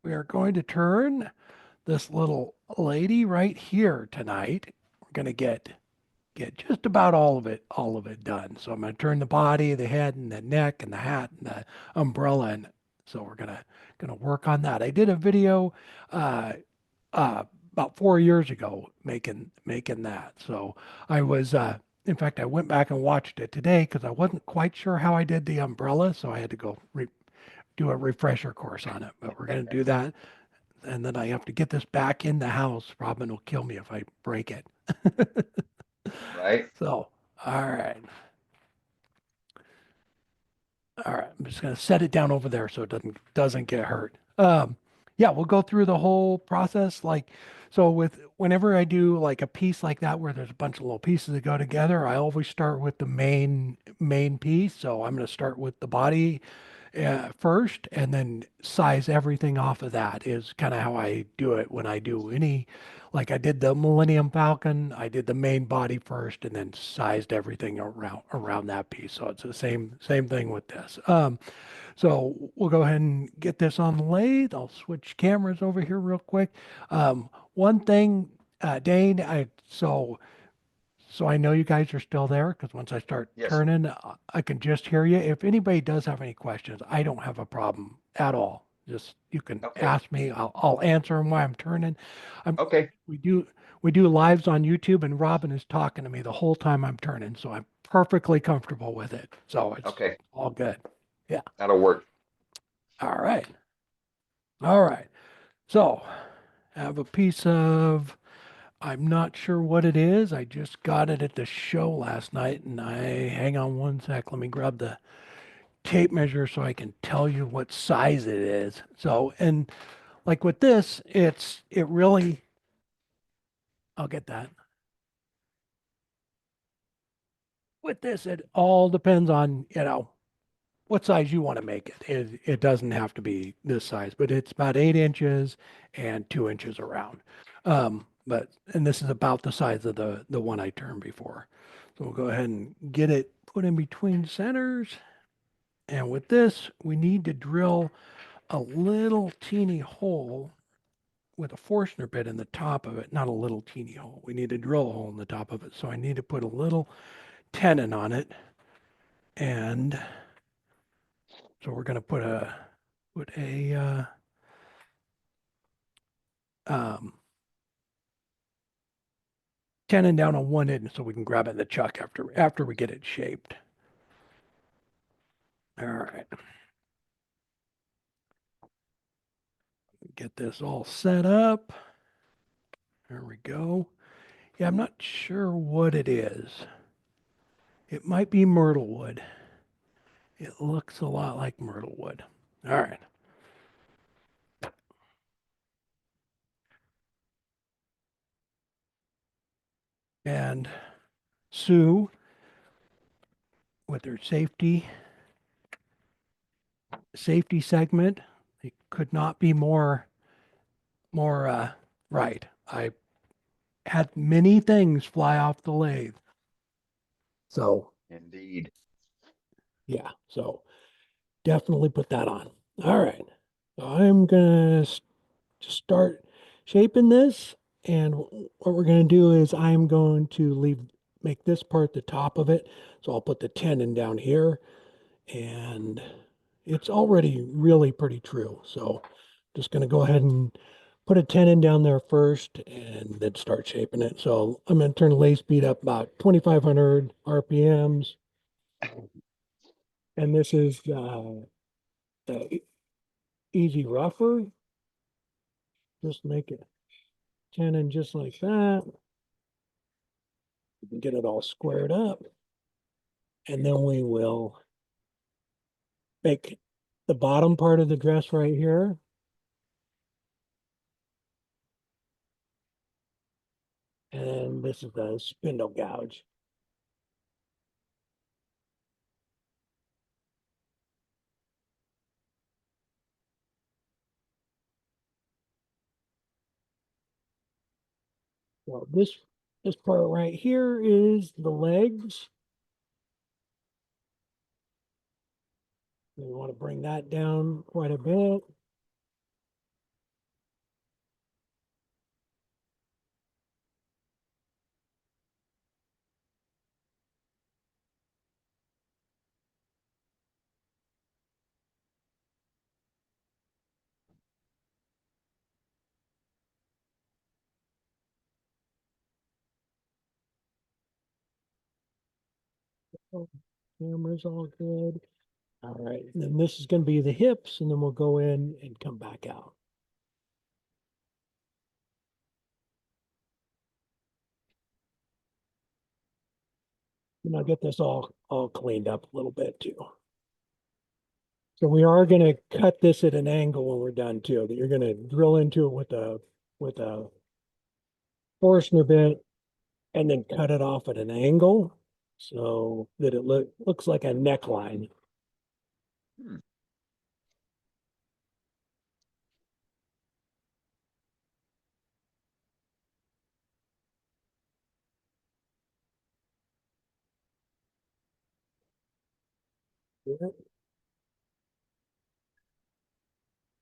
We are going to turn this little lady right here tonight. We're going to get just about all of it done. So I'm going to turn the body, the head, and the neck, and the hat, and the umbrella, and so we're gonna work on that. I did a video uh, about 4 years ago making that. So I was. In fact, I went back and watched it today because I wasn't quite sure how I did the umbrella, so I had to go do a refresher course on it. But we're going to do that, and then I have to get this back in the house. Robin will kill me if I break it. Right? So, all right. All right. I'm just going to set it down over there so it doesn't get hurt. Yeah, we'll go through the whole process. Like, so with whenever I do like a piece like that where there's a bunch of little pieces that go together, I always start with the main piece. So I'm going to start with the body first and then size everything off of that is kind of how I do it when I do any, like I did the Millennium Falcon, I did the main body first and then sized everything around that piece. So it's the same thing with this. So we'll go ahead and get this on the lathe. I'll switch cameras over here real quick. One thing, Dane, so I know you guys are still there because once I start Yes. turning, I can just hear you. If anybody does have any questions, I don't have a problem at all. Just you can Okay. ask me. I'll answer them while I'm turning. I'm, Okay. we do we do lives on YouTube, and Robin is talking to me the whole time I'm turning, so I'm perfectly comfortable with it. So it's Okay. all good. Yeah. That'll work. All right. All right. So I have a piece of I'm not sure what it is. I just got it at the show last night, and hang on one sec. Let me grab the tape measure so I can tell you what size it is. So, and like with this, it really, I'll get that. With this, it all depends on, what size you want to make it. It doesn't have to be this size, but it's about 8 inches and 2 inches around. And this is about the size of the one I turned before. So we'll go ahead and get it put in between centers. And with this, we need to drill a little teeny hole with a Forstner bit in the top of it, not a little teeny hole. We need to drill a hole in the top of it. So I need to put a little tenon on it. And so we're going to put a um, tenon down on one end so we can grab it in the chuck after we get it shaped. All right, get this all set up. There we go. Yeah, I'm not sure what it is. It might be myrtle wood. It looks a lot like myrtle wood. All right. And Sue, with her safety segment, it could not be more right. I had many things fly off the lathe. So Indeed. yeah, so definitely put that on. All right. So I'm gonna start shaping this, and what we're gonna do is I'm going to make this part the top of it. So I'll put the tenon down here, and it's already really pretty true. So just gonna go ahead and put a tenon down there first, and then start shaping it. So I'm gonna turn the lathe speed up about 2,500 RPMs, and this is the easy rougher. Just make it tenon just like that. We can get it all squared up. And then we will make the bottom part of the dress right here. And this is the spindle gouge. Well, this part right here is the legs. We want to bring that down quite a bit. Oh, camera's all good. All right, and then this is going to be the hips, and then we'll go in and come back out. And I'll get this all cleaned up a little bit too. So we are going to cut this at an angle when we're done too. That you're going to drill into it with a Forstner bit and then cut it off at an angle so that it looks like a neckline. Hmm.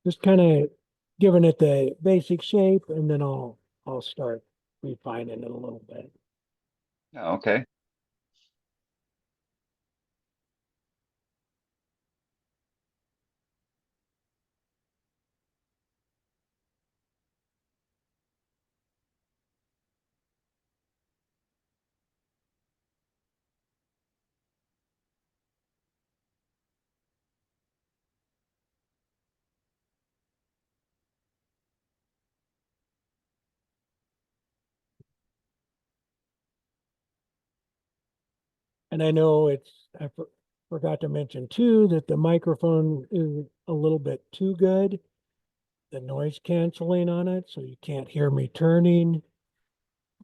Just kind of giving it the basic shape, and then I'll start refining it a little bit. Oh, okay. And I know forgot to mention too that the microphone is a little bit too good, the noise canceling on it, so you can't hear me turning,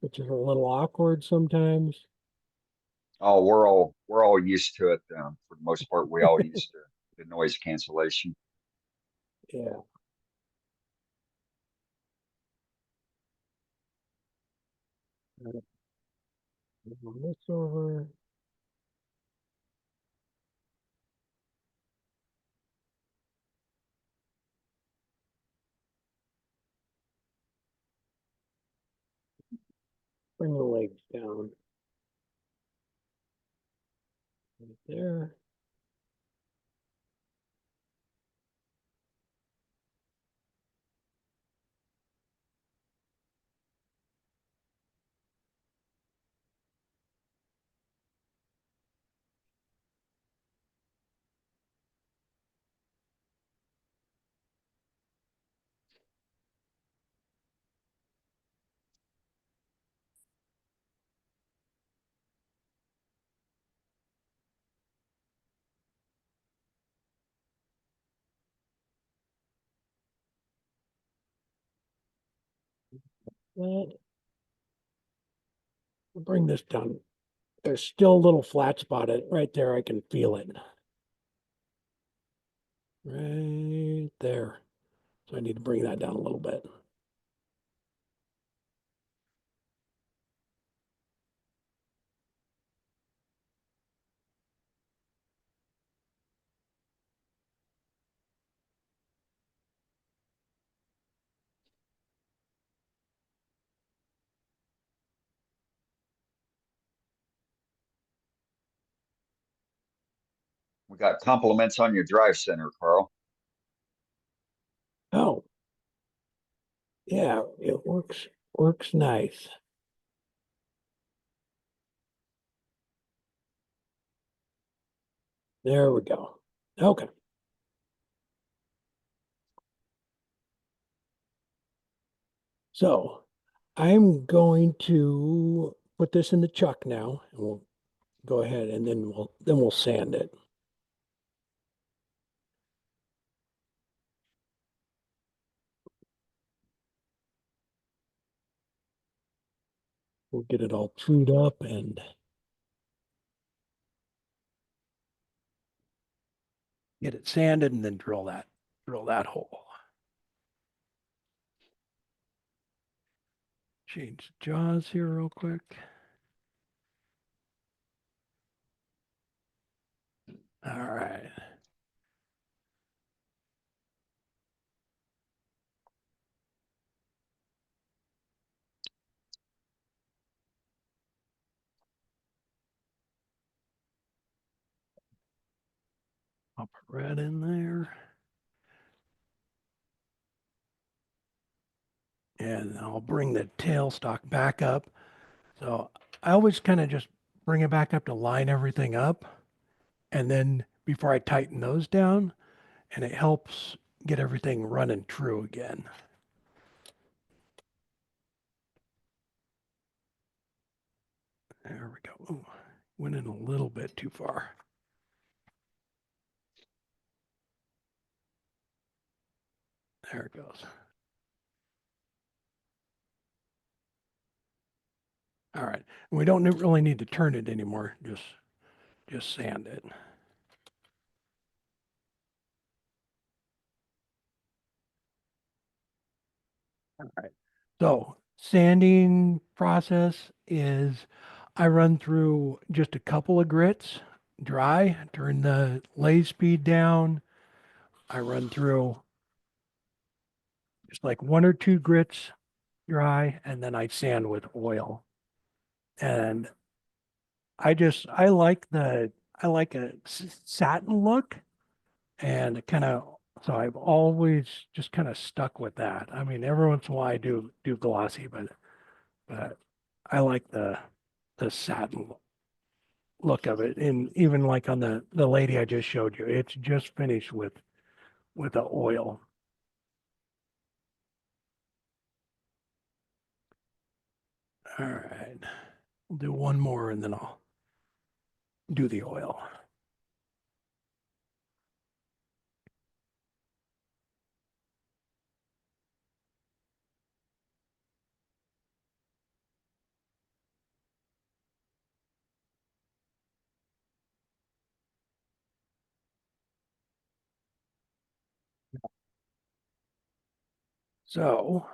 which is a little awkward sometimes. Oh, we're all used to it. For the most part, we all used to the noise cancellation. Yeah. Move this over. Bring the legs down right there. That. Bring this down. There's still a little flat spot right there. I can feel it right there. So I need to bring that down a little bit. We got compliments on your drive center, Carl. Oh, yeah, it works nice. There we go. Okay. So I'm going to put this in the chuck now, and we'll go ahead and then we'll sand it. We'll get it all trued up and get it sanded and then drill that hole. Change jaws here real quick. All right. I'll put red in there. And I'll bring the tailstock back up. So I always kind of just bring it back up to line everything up. And then before I tighten those down, and it helps get everything running true again. There we go. Ooh, went in a little bit too far. There it goes. All right. And we don't really need to turn it anymore. Just sand it. All right. So sanding process is I run through just a couple of grits, dry, turn the lathe speed down. I run through just like one or two grits dry, and then I sand with oil. And I like a satin look, and kind of, so I've always just kind of stuck with that. I mean, every once in a while I do glossy, but I like the satin look of it. And even like on the lady I just showed you, it's just finished with the oil. All right. We'll do one more and then I'll do the oil. So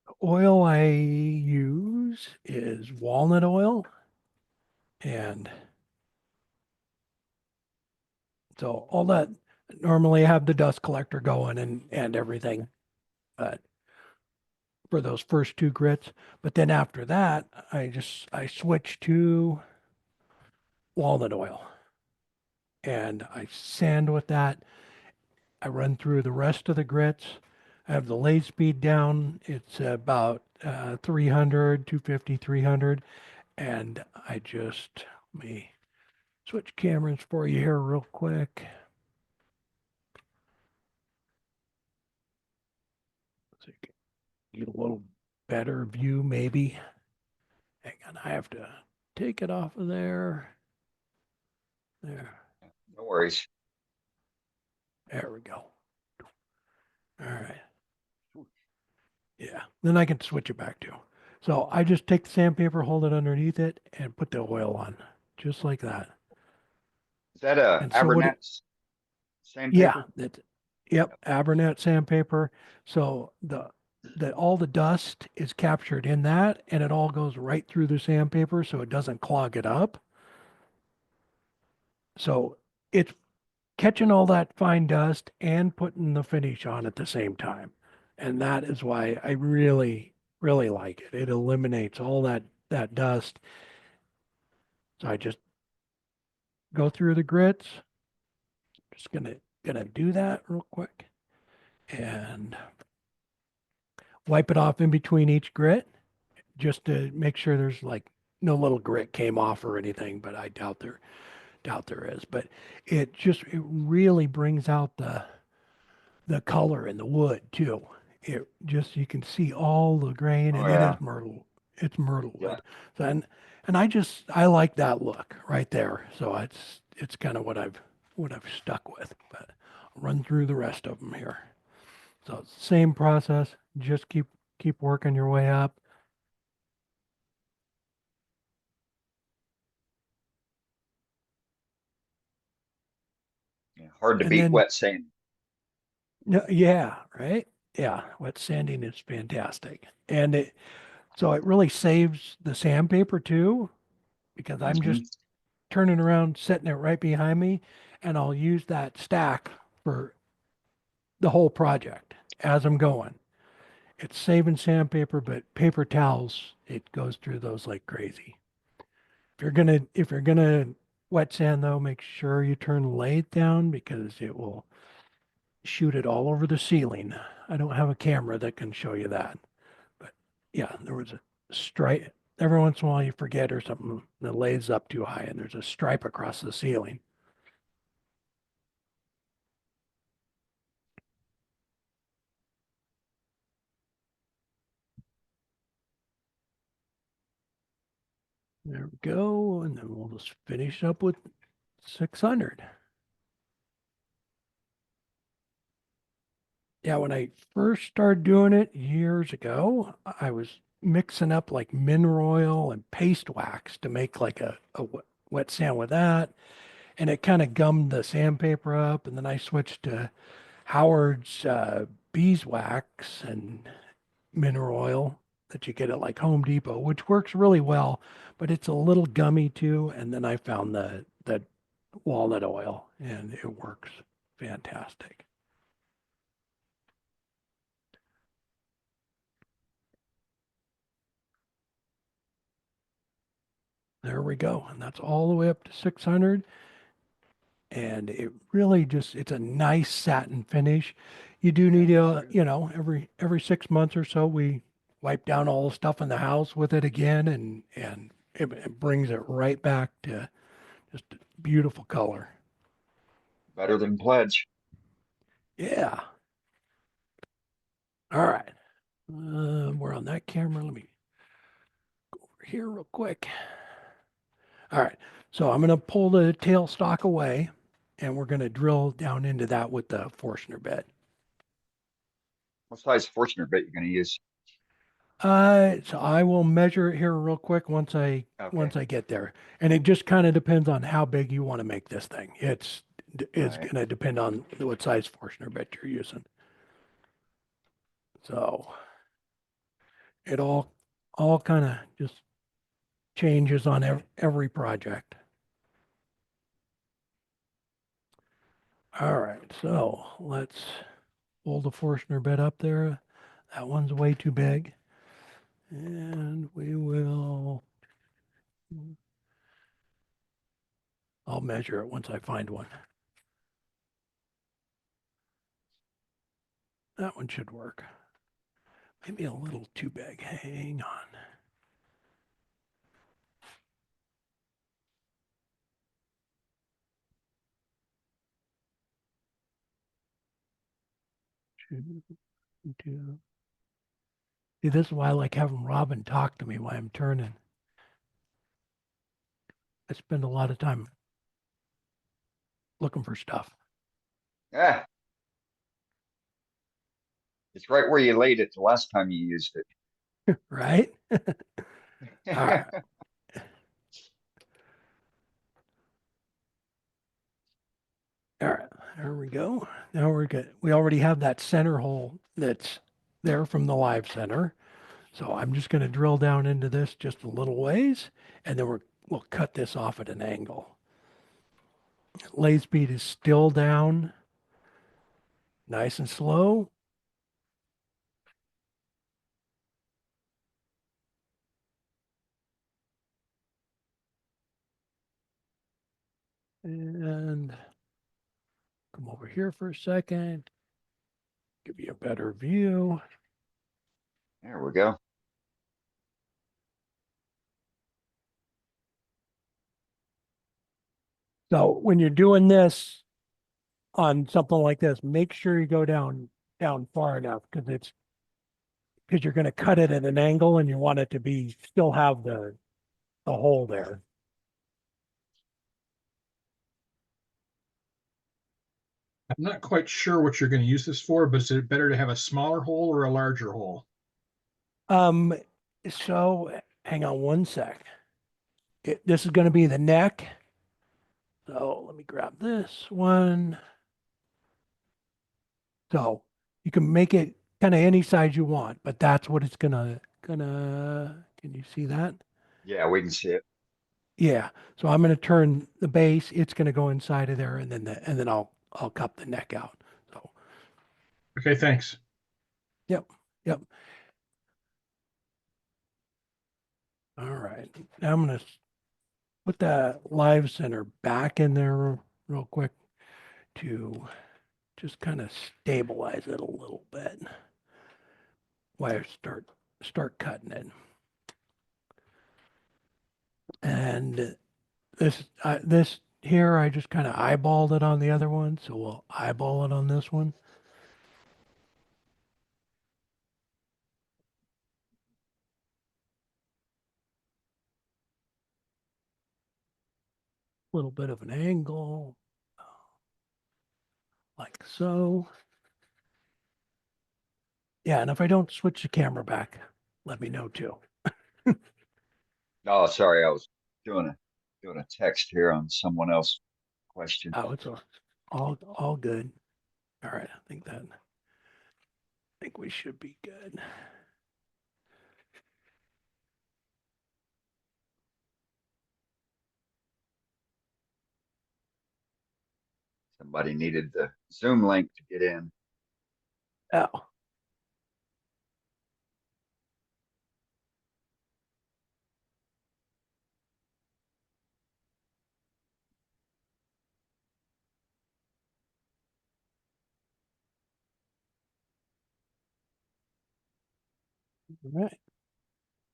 the oil I use is walnut oil. And so all that, normally I have the dust collector going and everything, but for those first two grits. But then after that, I switch to walnut oil and I sand with that. I run through the rest of the grits. I have the lathe speed down. It's about 300, 250, 300. And I just, let me switch cameras for you here real quick. So you can get a little better view maybe. Hang on, I have to take it off of there. There, No worries. there we go. All right. Yeah, then I can switch it back to. So I just take the sandpaper, hold it underneath it, and put the oil on, just like that. Is that a And so what it, Abernathy's yeah, sandpaper? that, yep, Abernet sandpaper. So the all the dust is captured in that, and it all goes right through the sandpaper, so it doesn't clog it up. So it's catching all that fine dust and putting the finish on at the same time. And that is why I really, really like it. It eliminates all that dust. So I just go through the grits. Just gonna do that real quick and wipe it off in between each grit just to make sure there's like no little grit came off or anything, but I doubt there is. But it really brings out the color in the wood too. It just, you can see all the grain, Oh and it is yeah, myrtle. It's myrtle yeah. wood. So, and I like that look right there. So it's kind of what I've stuck with. But I'll run through the rest of them here. So same process. Just keep working your way up. Yeah. Hard to And beat then wet sand. no, yeah, right. Yeah, wet sanding is fantastic, and it really saves the sandpaper too, because I'm just Hmm. turning around, setting it right behind me, and I'll use that stack for the whole project as I'm going. It's saving sandpaper, but paper towels, it goes through those like crazy. If you're gonna wet sand though, make sure you turn the lathe down because it will shoot it all over the ceiling. I don't have a camera that can show you that, but yeah, there was a stripe. every once in a while you forget or something, the lathes up too high and there's a stripe across the ceiling. There we go. And then we'll just finish up with 600. Yeah, when I first started doing it years ago, I was mixing up like mineral oil and paste wax to make like a wet sand with that. And it kind of gummed the sandpaper up. And then I switched to Howard's beeswax and mineral oil that you get at like Home Depot, which works really well, but it's a little gummy too. And then I found the walnut oil and it works fantastic. There we go. And that's all the way up to 600. And it really just, it's a nice satin finish. You do Yeah, need that's a, good. every 6 months or so, we wipe down all the stuff in the house with it again and it brings it right back to just a beautiful color. Better than pledge. Yeah. All right. We're on that camera. Let me go over here real quick. All right. So I'm going to pull the tailstock away and we're going to drill down into that with the Forstner bit. What size Fortuner bit you going to use? So I will measure it here real quick Okay. once I get there. And it just kind of depends on how big you want to make this thing. All It's right. going to depend on what size Forstner bit you're using. So it all kind of just changes on every project. All right, so let's pull the Forstner bit up there. That one's way too big. And I'll measure it once I find one. That one should work. Maybe a little too big. Hang on. Two, two. See, this is why I like having Robin talk to me while I'm turning. I spend a lot of time looking for stuff, Yeah, it's right where you laid it the last time you used right? All right. it. All right. There we go. Now we're good. We already have that center hole that's there from the live center. So I'm just going to drill down into this just a little ways, and then we'll cut this off at an angle. Lathe speed is still down, nice and slow. And come over here for a second, give you a better view. There we go. So when you're doing this on something like this, make sure you go down far enough because you're going to cut it at an angle and you want it to be still have the hole there. I'm not quite sure what you're going to use this for, but is it better to have a smaller hole or a larger hole? Um, so hang on one sec. This is going to be the neck. So let me grab this one. So you can make it kind of any size you want, but that's what it's gonna, can you see that? Yeah, we can see it. Yeah. So I'm gonna turn the base, it's gonna go inside of there and then I'll cut the neck out. So Okay, thanks. yep, yep. All right. Now I'm gonna put that live center back in there real quick to just kind of stabilize it a little bit while I start cutting it. And this here, I just kind of eyeballed it on the other one, so we'll eyeball it on this one. A little bit of an angle, like so. Yeah, and if I don't switch the camera back, let me know too. Oh, sorry, I was doing a text here on someone else's question. Oh, it's all good. All right, I think we should be good. Somebody needed the Zoom link to get in. Oh, all right.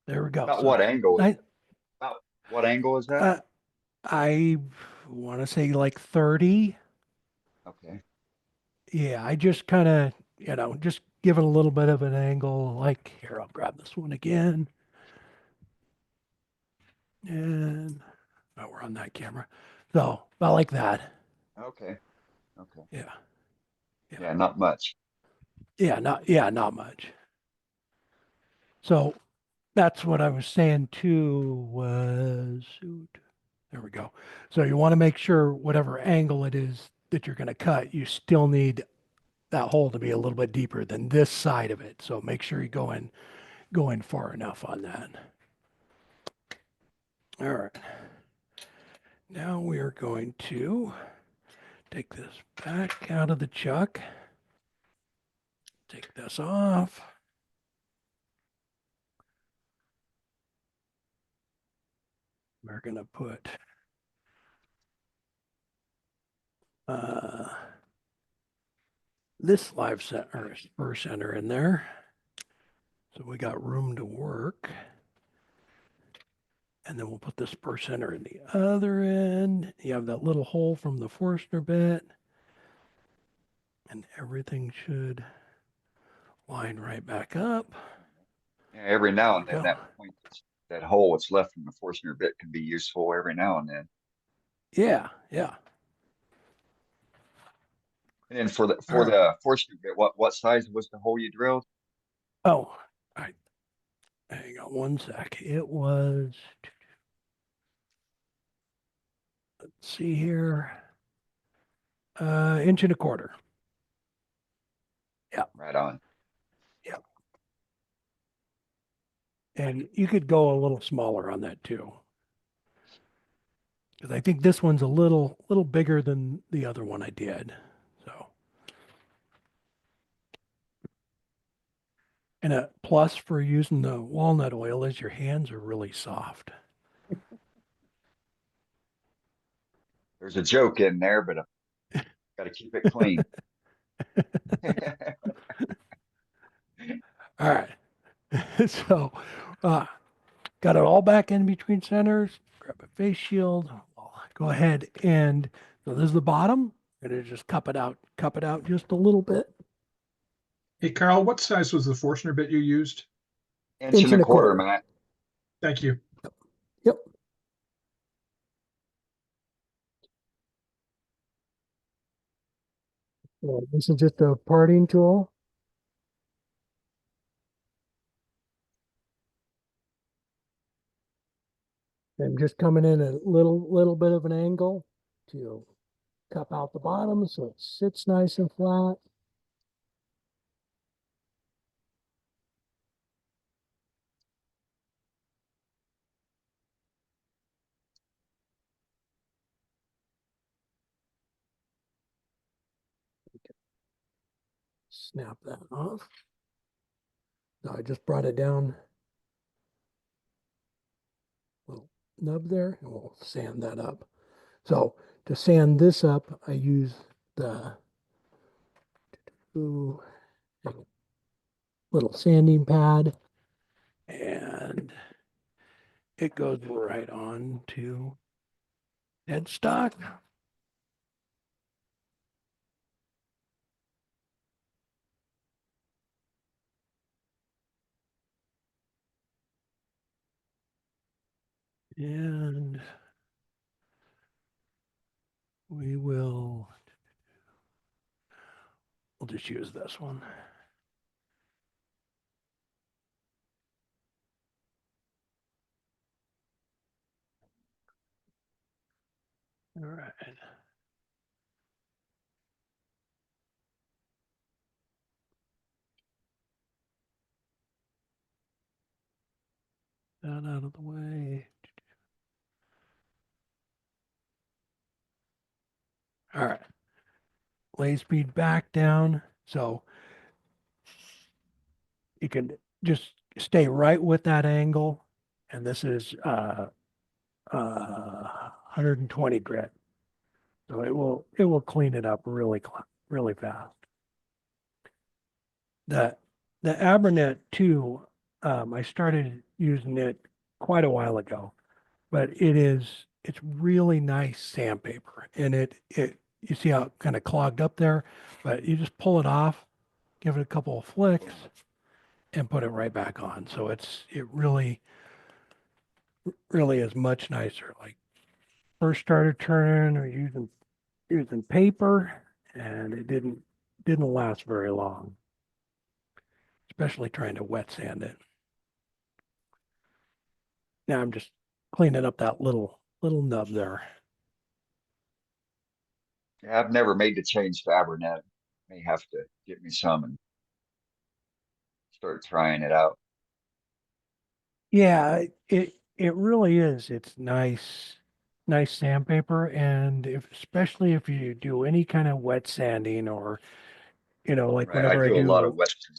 There we go. About So what angle? I About what angle is that? uh, I want to say like 30. Okay. Yeah, I just kind of, just give it a little bit of an angle. Like here, I'll grab this one again. And oh, we're on that camera. So about like that. Okay. Okay. Yeah. Yeah. Yeah, not much. Not much. So that's what I was saying too was shoot. There we go. So you want to make sure whatever angle it is that you're going to cut, you still need that hole to be a little bit deeper than this side of it. So make sure you go in far enough on that. All right. Now we are going to take this back out of the chuck. Take this off. We're going to put this live center, spur center in there. So we got room to work. And then we'll put the spur center in the other end. You have that little hole from the Forstner bit. And everything should line right back up. Yeah, every now and There then we go. that hole that's left from the Forstner bit can be useful every now and then. Yeah, yeah. And then for All right. the Forstner bit, what size was the hole you drilled? Oh, I hang on one sec. It was, let's see here, inch and a quarter. Yeah, Right on. yeah. And you could go a little smaller on that too. Because I think this one's a little bigger than the other one I did. So, and a plus for using the walnut oil is your hands are really soft. There's a joke in there, but I got to keep it clean. All right. So, uh, got it all back in between centers. Grab a face shield. I'll go ahead and so this is the bottom. I'm gonna just cup it out just a little bit. Hey, Carl, what size was the Forstner bit you used? Inch Inch and a and a quarter, quarter. Matt. Thank you. Yep. So this is just a parting tool. I'm just coming in a little bit of an angle to cup out the bottom so it sits nice and flat. Snap that off. So I just brought it down, little nub there, and we'll sand that up. So to sand this up, I use the little sanding pad, and it goes right on to headstock. And we'll just use this one. All right. That out of the way. All right. Lay speed back down. So you can just stay right with that angle. And this is 120 grit. So it will clean it up really fast. The the Abernet too, I started using it quite a while ago, but it's really nice sandpaper, and it you see how it kind of clogged up there, but you just pull it off, give it a couple of flicks, and put it right back on. So it really is much nicer. Like first started turning or using paper, and it didn't last very long, especially trying to wet sand it. Now I'm just cleaning up that little nub there. Yeah, I've never made the change to Abernet. May have to get me some and start trying it out. Yeah, it really is. It's nice sandpaper, and especially if you do any kind of wet sanding or like Right. I whenever I do a lot do of Western.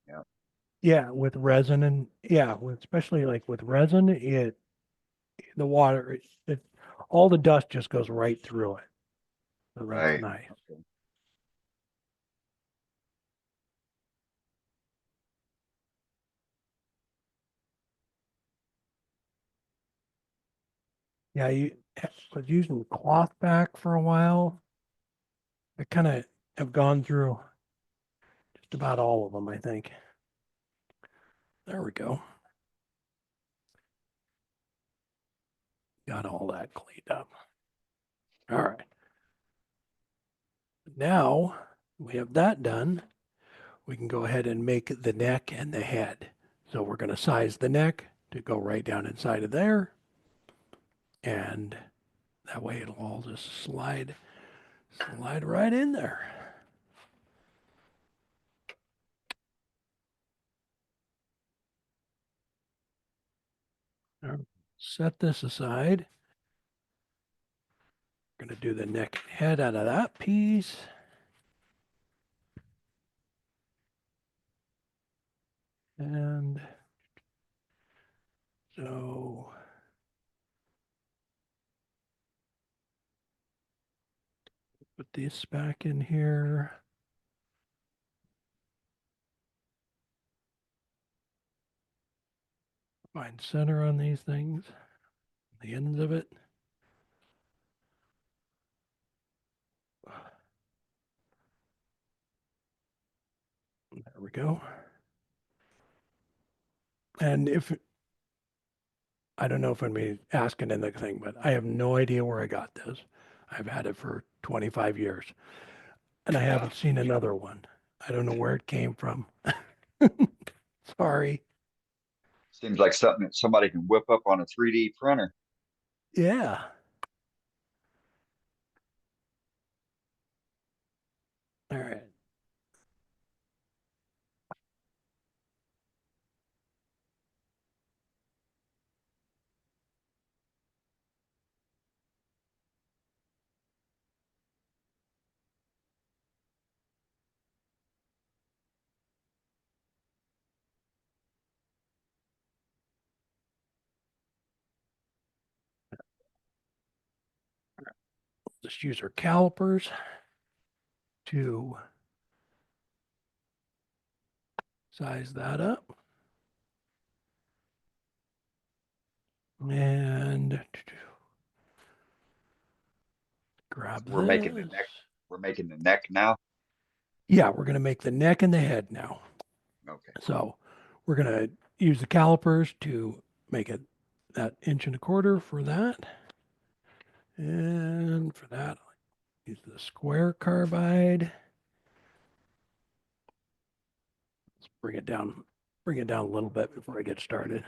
Yeah. yeah with resin and yeah with especially like with resin the water all the dust just goes right through it. So that's Right. nice. Okay. Yeah, I was using cloth back for a while. I kind of have gone through just about all of them, I think. There we go. Got all that cleaned up. All right. Now we have that done. We can go ahead and make the neck and the head. So we're going to size the neck to go right down inside of there. And that way it'll all just slide right in there. All right, set this aside. We're going to do the neck and head out of that piece. And so put this back in here. Find center on these things, the ends of it. There we go. And if I don't know if I'm being asking anything, but I have no idea where I got this. I've had it for 25 years and I haven't seen another one. I don't know where it came from. Sorry. Seems like something that somebody can whip up on a 3D printer. Yeah. All right. Just use our calipers to size that up. And grab We're making the this. neck. We're making the neck now. Yeah, we're going to make the neck and the head now. Okay. So we're going to use the calipers to make it that 1.25 inches for that. And for that, use the square carbide. Let's bring it down a little bit before I get started.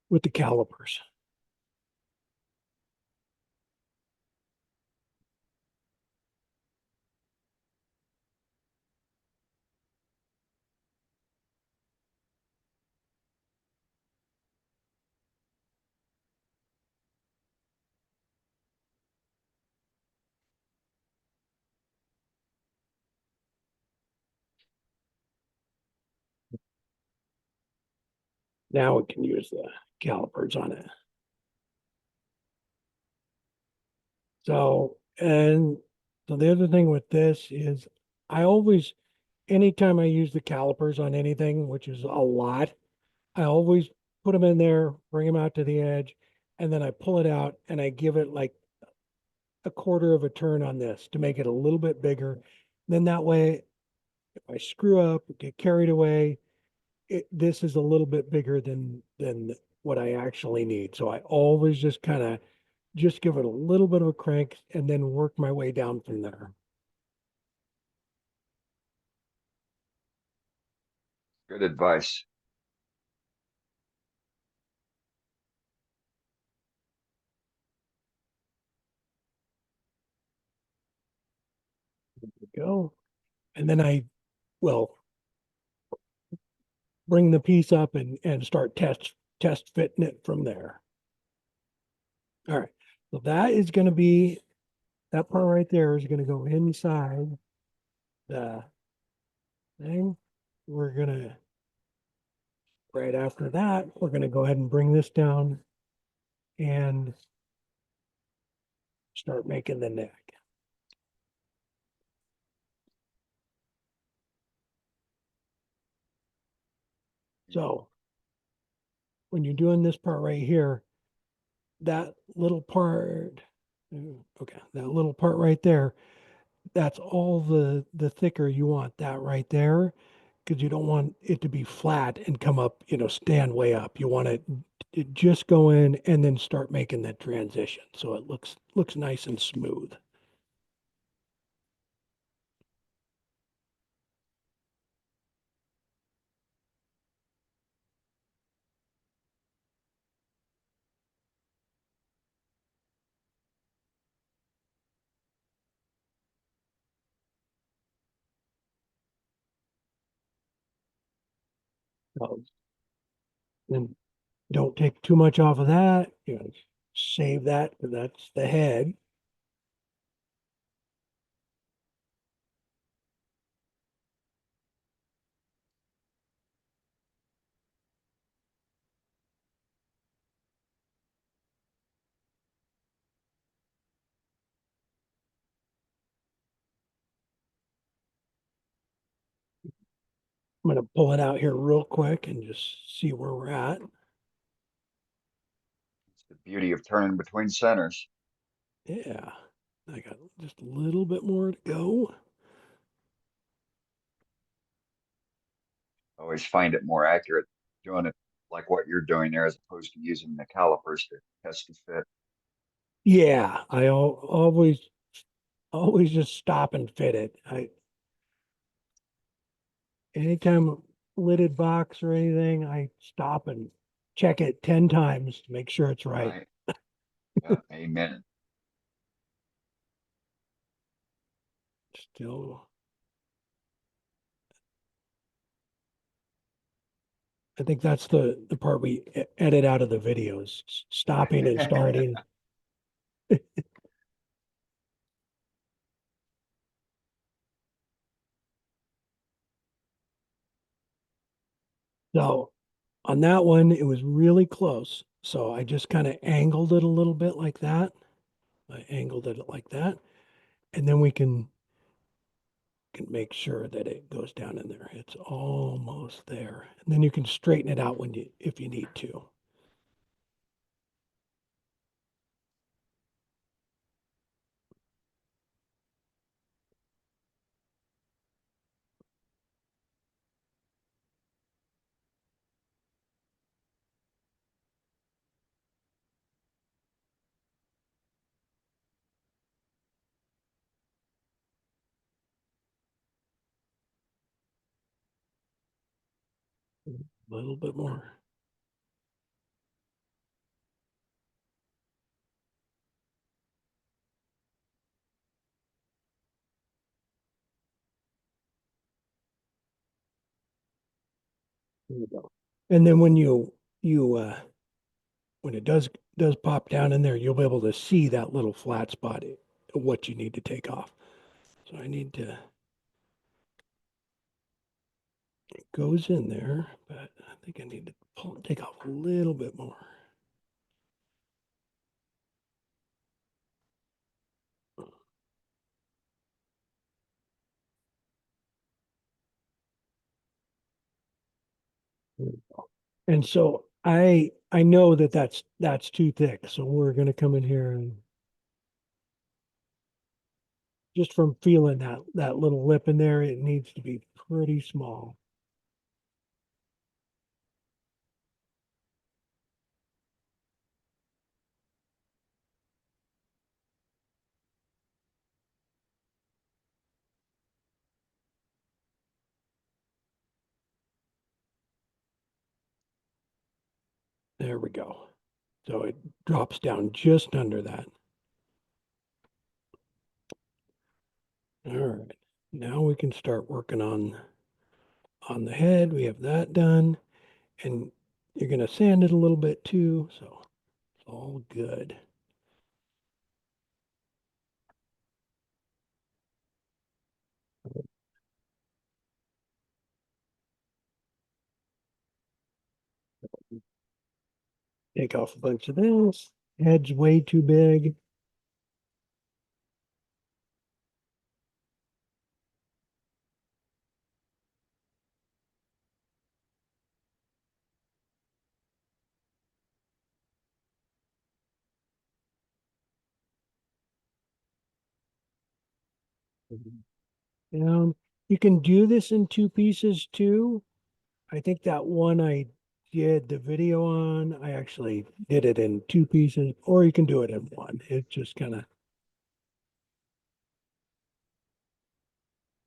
With the calipers. Now we can use the calipers on it. So, and so the other thing with this is I always, anytime I use the calipers on anything, which is a lot, I always put them in there, bring them out to the edge, and then I pull it out and I give it like 1/4 of a turn on this to make it a little bit bigger. Then that way, if I screw up, get carried away, this is a little bit bigger than what I actually need. So I always just kind of just give it a little bit of a crank and then work my way down from there. Good advice. There we go. And then I will bring the piece up and start test fitting it from there. All right. So that is going to be that part right there is going to go inside the thing. We're going to right after that, we're going to go ahead and bring this down and start making the neck. So when you're doing this part right here, that little part, okay, that little part right there, that's all the thicker you want that right there, because you don't want it to be flat and come up, stand way up. You want it to just go in and then start making that transition so it looks nice and smooth. So then don't take too much off of that. Save that because that's the head. I'm going to pull it out here real quick and just see where we're at. It's the beauty of turning between centers. Yeah, I got just a little bit more to go. I always find it more accurate doing it like what you're doing there as opposed to using the calipers to test the fit. Yeah, I always just stop and fit it. Anytime lidded box or anything, I stop and check it 10 times to make sure it's right. Right. Yeah. Amen. Still, I think that's the part we edit out of the videos, stopping and starting. So on that one, it was really close. So I just kind of angled it a little bit like that. I angled it like that. And then we can can make sure that it goes down in there. It's almost there. And then you can straighten it out if you need to. A little bit more. There you go. And then when it does pop down in there, you'll be able to see that little flat spot, what you need to take off. So I need to, it goes in there, but I think I need to take off a little bit more. There we go. And so I know that that's too thick. So we're going to come in here and just from feeling that little lip in there, it needs to be pretty small. There we go. So it drops down just under that. All right. Now we can start working on the head. We have that done. And you're going to sand it a little bit too. So it's all good. Take off a bunch of this. Head's way too big. Down. You can do this in two pieces too. I think that one I did the video on, I actually did it in two pieces, or you can do it in one. It's just kind of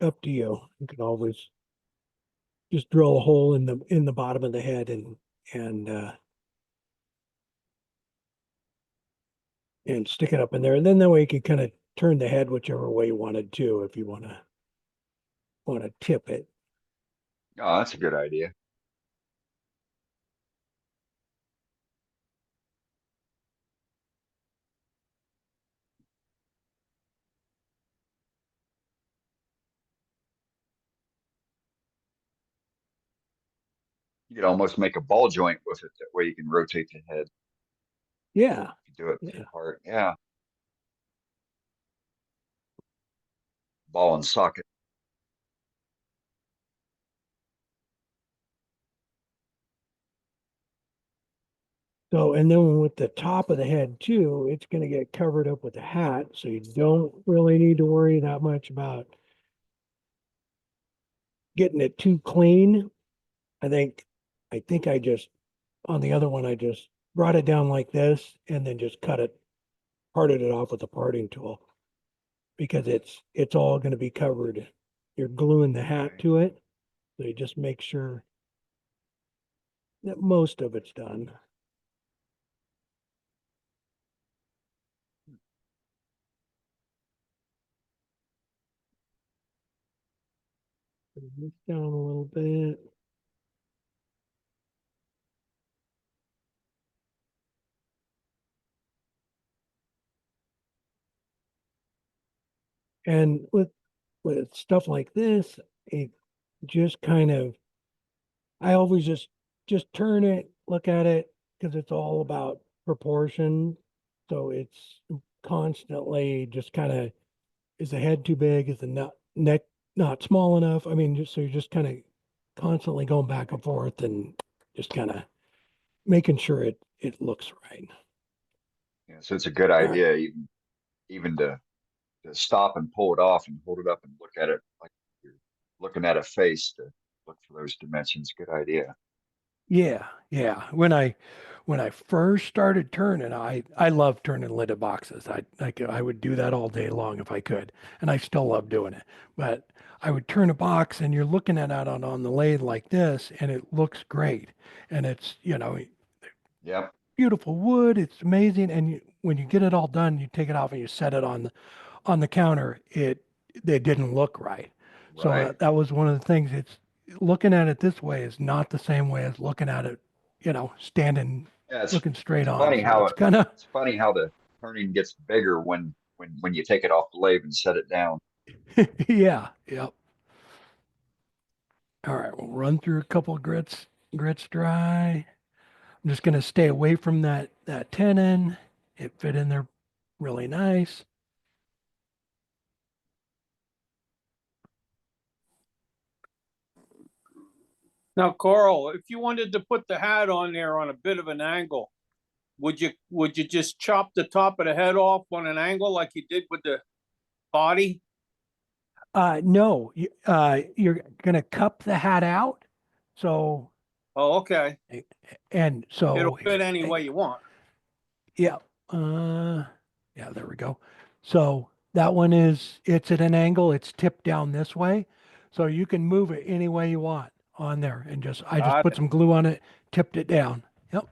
up to you. You can always just drill a hole in the bottom of the head and stick it up in there. And then that way you can kind of turn the head whichever way you wanted to if you want to tip it. Oh, that's a good idea. You could almost make a ball joint with it. That way you can rotate the head. Yeah. You do it Yeah. apart. Yeah. Ball and socket. So, and then with the top of the head too, it's going to get covered up with a hat. So you don't really need to worry that much about getting it too clean. I think I just, on the other one, I just brought it down like this and then just parted it off with a parting tool because it's all going to be covered. You're gluing the hat Right. to it. So you just make sure that most of it's done. Bring this down a little bit. And with stuff like this, it just kind of I always just turn it, look at it, because it's all about proportion. So it's constantly just kind of is the head too big? Is the not small enough. I mean, just so you're just kind of constantly going back and forth and just kind of making sure it looks right. Yeah, so it's a good All right. idea, even to stop and pull it off and hold it up and look at it like you're looking at a face to look for those dimensions. Good idea. Yeah, yeah. When I first started turning, I love turning lidded boxes. I would do that all day long if I could, and I still love doing it. But I would turn a box, and you're looking at it on the lathe like this, and it looks great, and it's Yep. beautiful wood. It's amazing, and when you get it all done, you take it off and you set it on the counter. It didn't look right. So Right. that was one of the things. It's looking at it this way is not the same way as looking at it, standing, Yeah, looking straight on. So it's it's funny how the turning gets bigger when you take it off the lathe and set it down. yeah, yep. All right, we'll run through a couple of grits dry. I'm just gonna stay away from that tenon. It fit in there really nice. Now, Carl, if you wanted to put the hat on there on a bit of an angle, would you just chop the top of the head off on an angle like you did with the body? No, you're gonna cup the hat out. So, Oh, okay. and It'll so fit here, any way you want. yeah, uh, yeah, there we go. So that one it's at an angle. It's tipped down this way, so you can move it any way you want on there, and I just Got put it. some glue on it, tipped it down. Yep.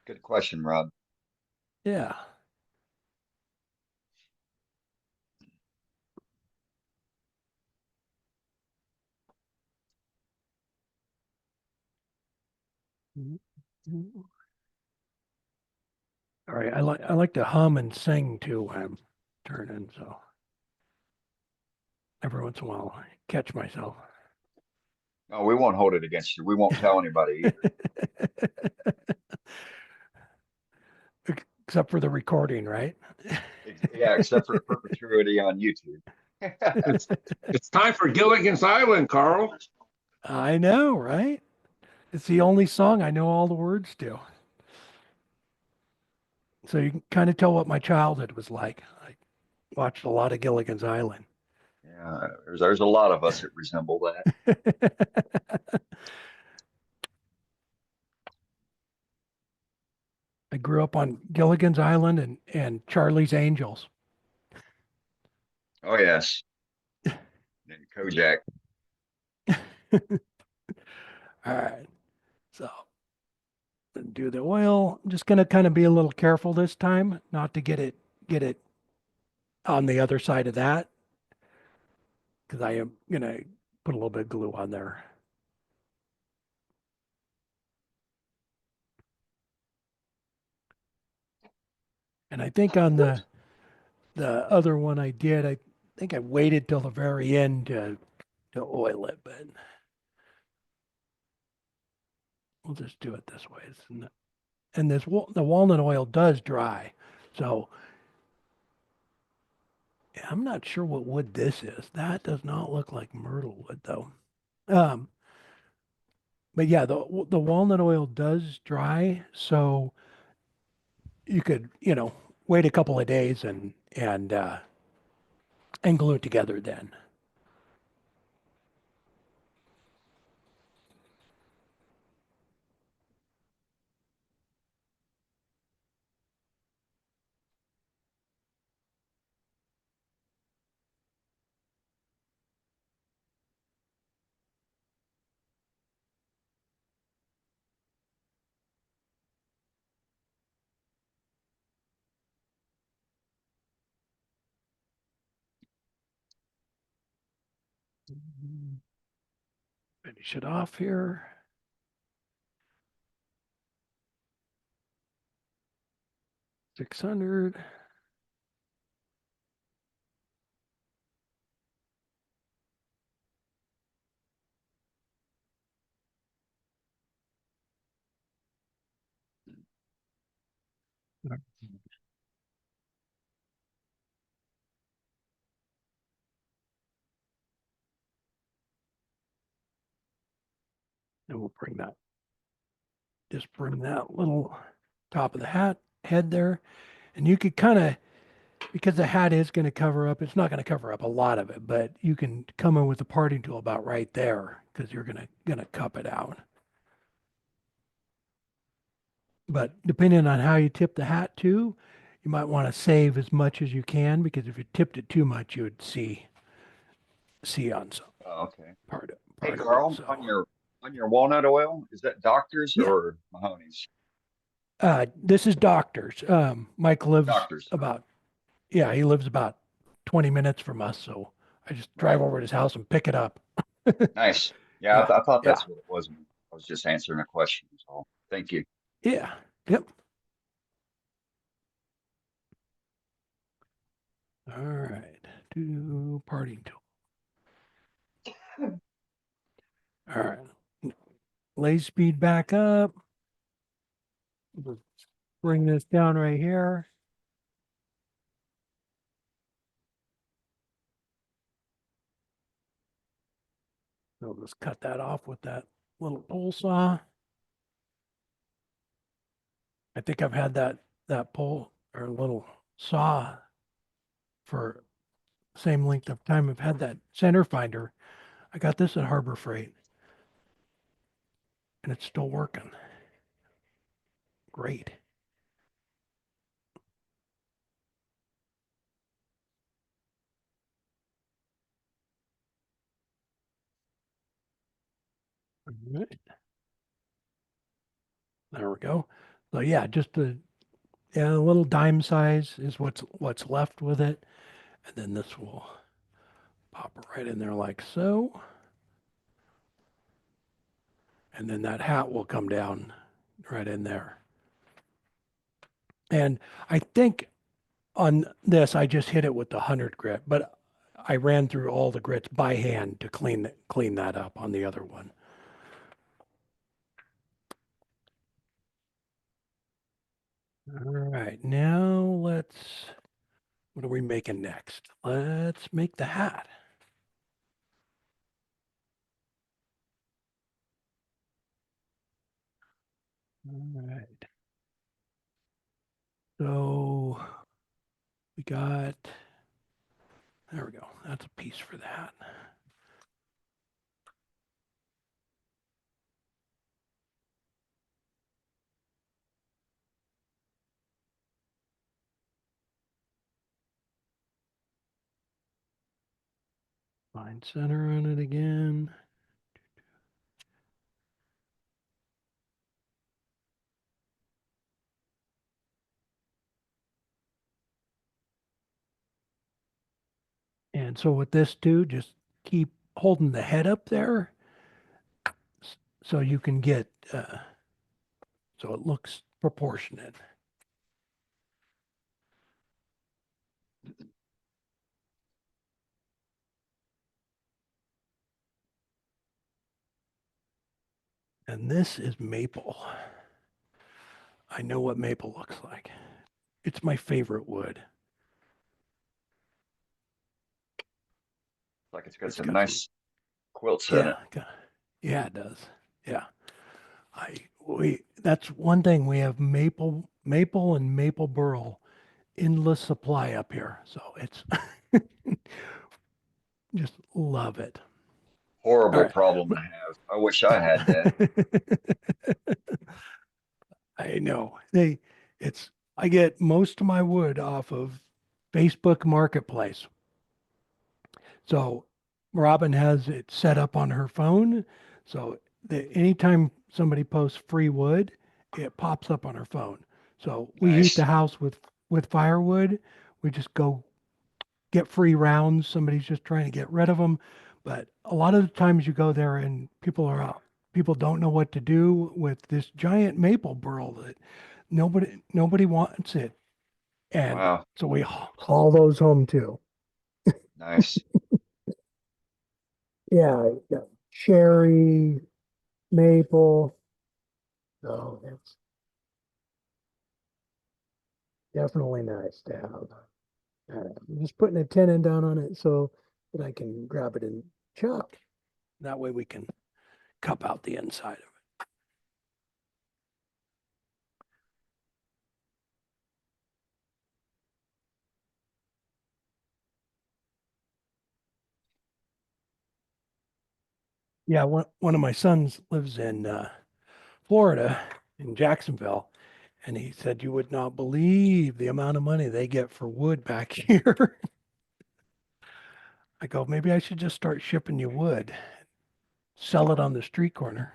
Good question, Rob. Yeah. All right. I like to hum and sing too when I'm turning, so every once in a while I catch myself. No, we won't hold it against you. We won't tell anybody either. Except for the recording, right? Yeah, except for perpetuity on YouTube. It's it's time for Gilligan's Island, Carl. I know, right? It's the only song I know all the words to. So you can kind of tell what my childhood was like. I watched a lot of Gilligan's Island. Yeah, there's a lot of us that resemble that. I grew up on Gilligan's Island and Charlie's Angels. Oh yes, and Kojak. All right. So do the oil. I'm just gonna kind of be a little careful this time, not to get it on the other side of that, because I am gonna put a little bit of glue on there. And I think on the other one I did, I think I waited till the very end to oil it, but we'll just do it this way. And the walnut oil does dry, so yeah, I'm not sure what wood this is. That does not look like myrtle wood though. Um, but yeah, the walnut oil does dry, so you could wait a couple of days and glue it together then. Finish it off here. $600. And we'll just bring that little top of the head there. And you could kind of, because the hat is going to cover up, it's not going to cover up a lot of it, but you can come in with the parting tool about right there because you're gonna cup it out. But depending on how you tip the hat too, you might want to save as much as you can, because if you tipped it too much, you would see on some Oh, okay. part of Hey, it. Carl, So, on your walnut oil, is that Doctor's Yeah. or Mahoney's? this is Doctor's. Mike lives Doctor's. he lives about 20 minutes from us, so I just drive Right. over to his house and pick it up. Nice. Yeah, Yeah, I thought yeah. that's what it was. I was just answering a question. So thank you. Yeah. Yep. All right. Do parting tool. All right. Lay speed back up. We'll bring this down right here. So just cut that off with that little pole saw. I think I've had that pole or little saw for same length of time I've had that center finder. I got this at Harbor Freight and it's still working. Great. All right. There we go. So yeah, just a little dime size is what's left with it. And then this will pop it right in there like so. And then that hat will come down right in there. And I think on this, I just hit it with the 100 grit, but I ran through all the grits by hand to clean that up on the other one. All right, now what are we making next? Let's make the hat. All right. So there we go. That's a piece for the hat. Find center on it again. And so with this too, just keep holding the head up there so you can get, so it looks proportionate. And this is maple. I know what maple looks like. It's my favorite wood. Like it's got It's some got nice quilts in it. Yeah, it does. Yeah. That's one thing. We have maple and maple burl, endless supply up here. So it's just love it. All Horrible right. problem to have. I wish I had that. I know. I get most of my wood off of Facebook Marketplace. So Robin has it set up on her phone. So anytime somebody posts free wood, it pops up on her phone. So we heat Nice. the house with firewood. We just go get free rounds. Somebody's just trying to get rid of them. But a lot of the times you go there and people don't know what to do with this giant maple burl that nobody wants it. And Wow. so we haul those home too. Nice. Yeah, cherry, maple. So it's definitely nice to have. All right, I'm just putting a tenon down on it so that I can grab it and chop. That way we can cup out the inside of it. Yeah, one of my sons lives in Florida, in Jacksonville, and he said you would not believe the amount of money they get for wood back here. I go, maybe I should just start shipping you wood, sell it on the street corner.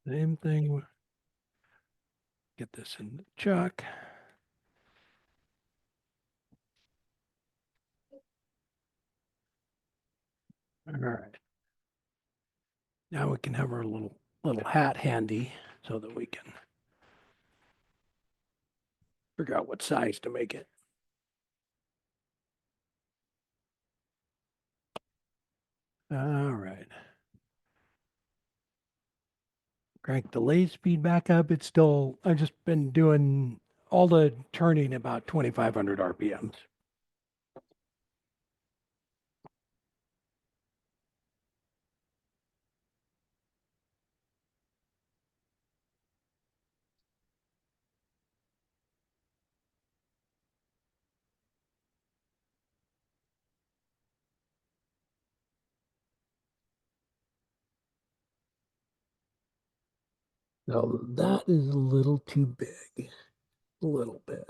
Same thing. Get this in the chuck. All right. Now we can have our little hat handy so that we can figure out what size to make it. All right. Crank the lathe speed back up. It's still, I've just been doing all the turning about 2,500 RPMs. Now that is a little too big, a little bit.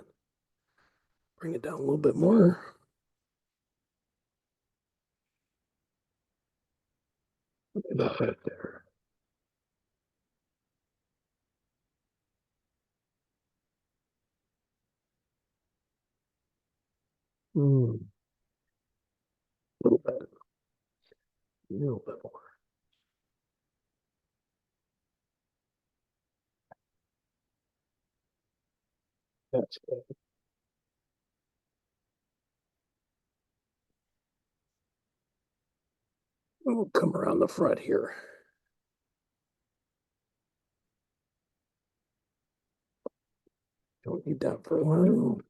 Bring it down a little bit more. About right there. A little bit. A little bit more. That's good. We'll come around the front here. Don't need that for a while.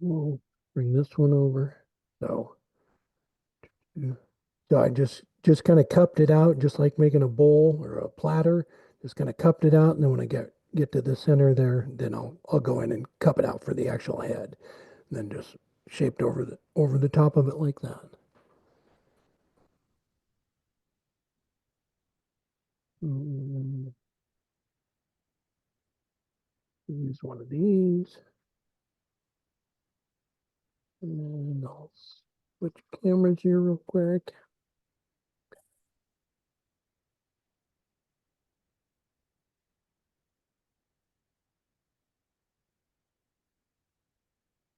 We'll bring this one over. So, I just kind of cupped it out, just like making a bowl or a platter. Just kind of cupped it out, and then when I get to the center there, then I'll go in and cup it out for the actual head, and then just shaped over the top of it like that. Use one of these. And I'll switch cameras here real quick.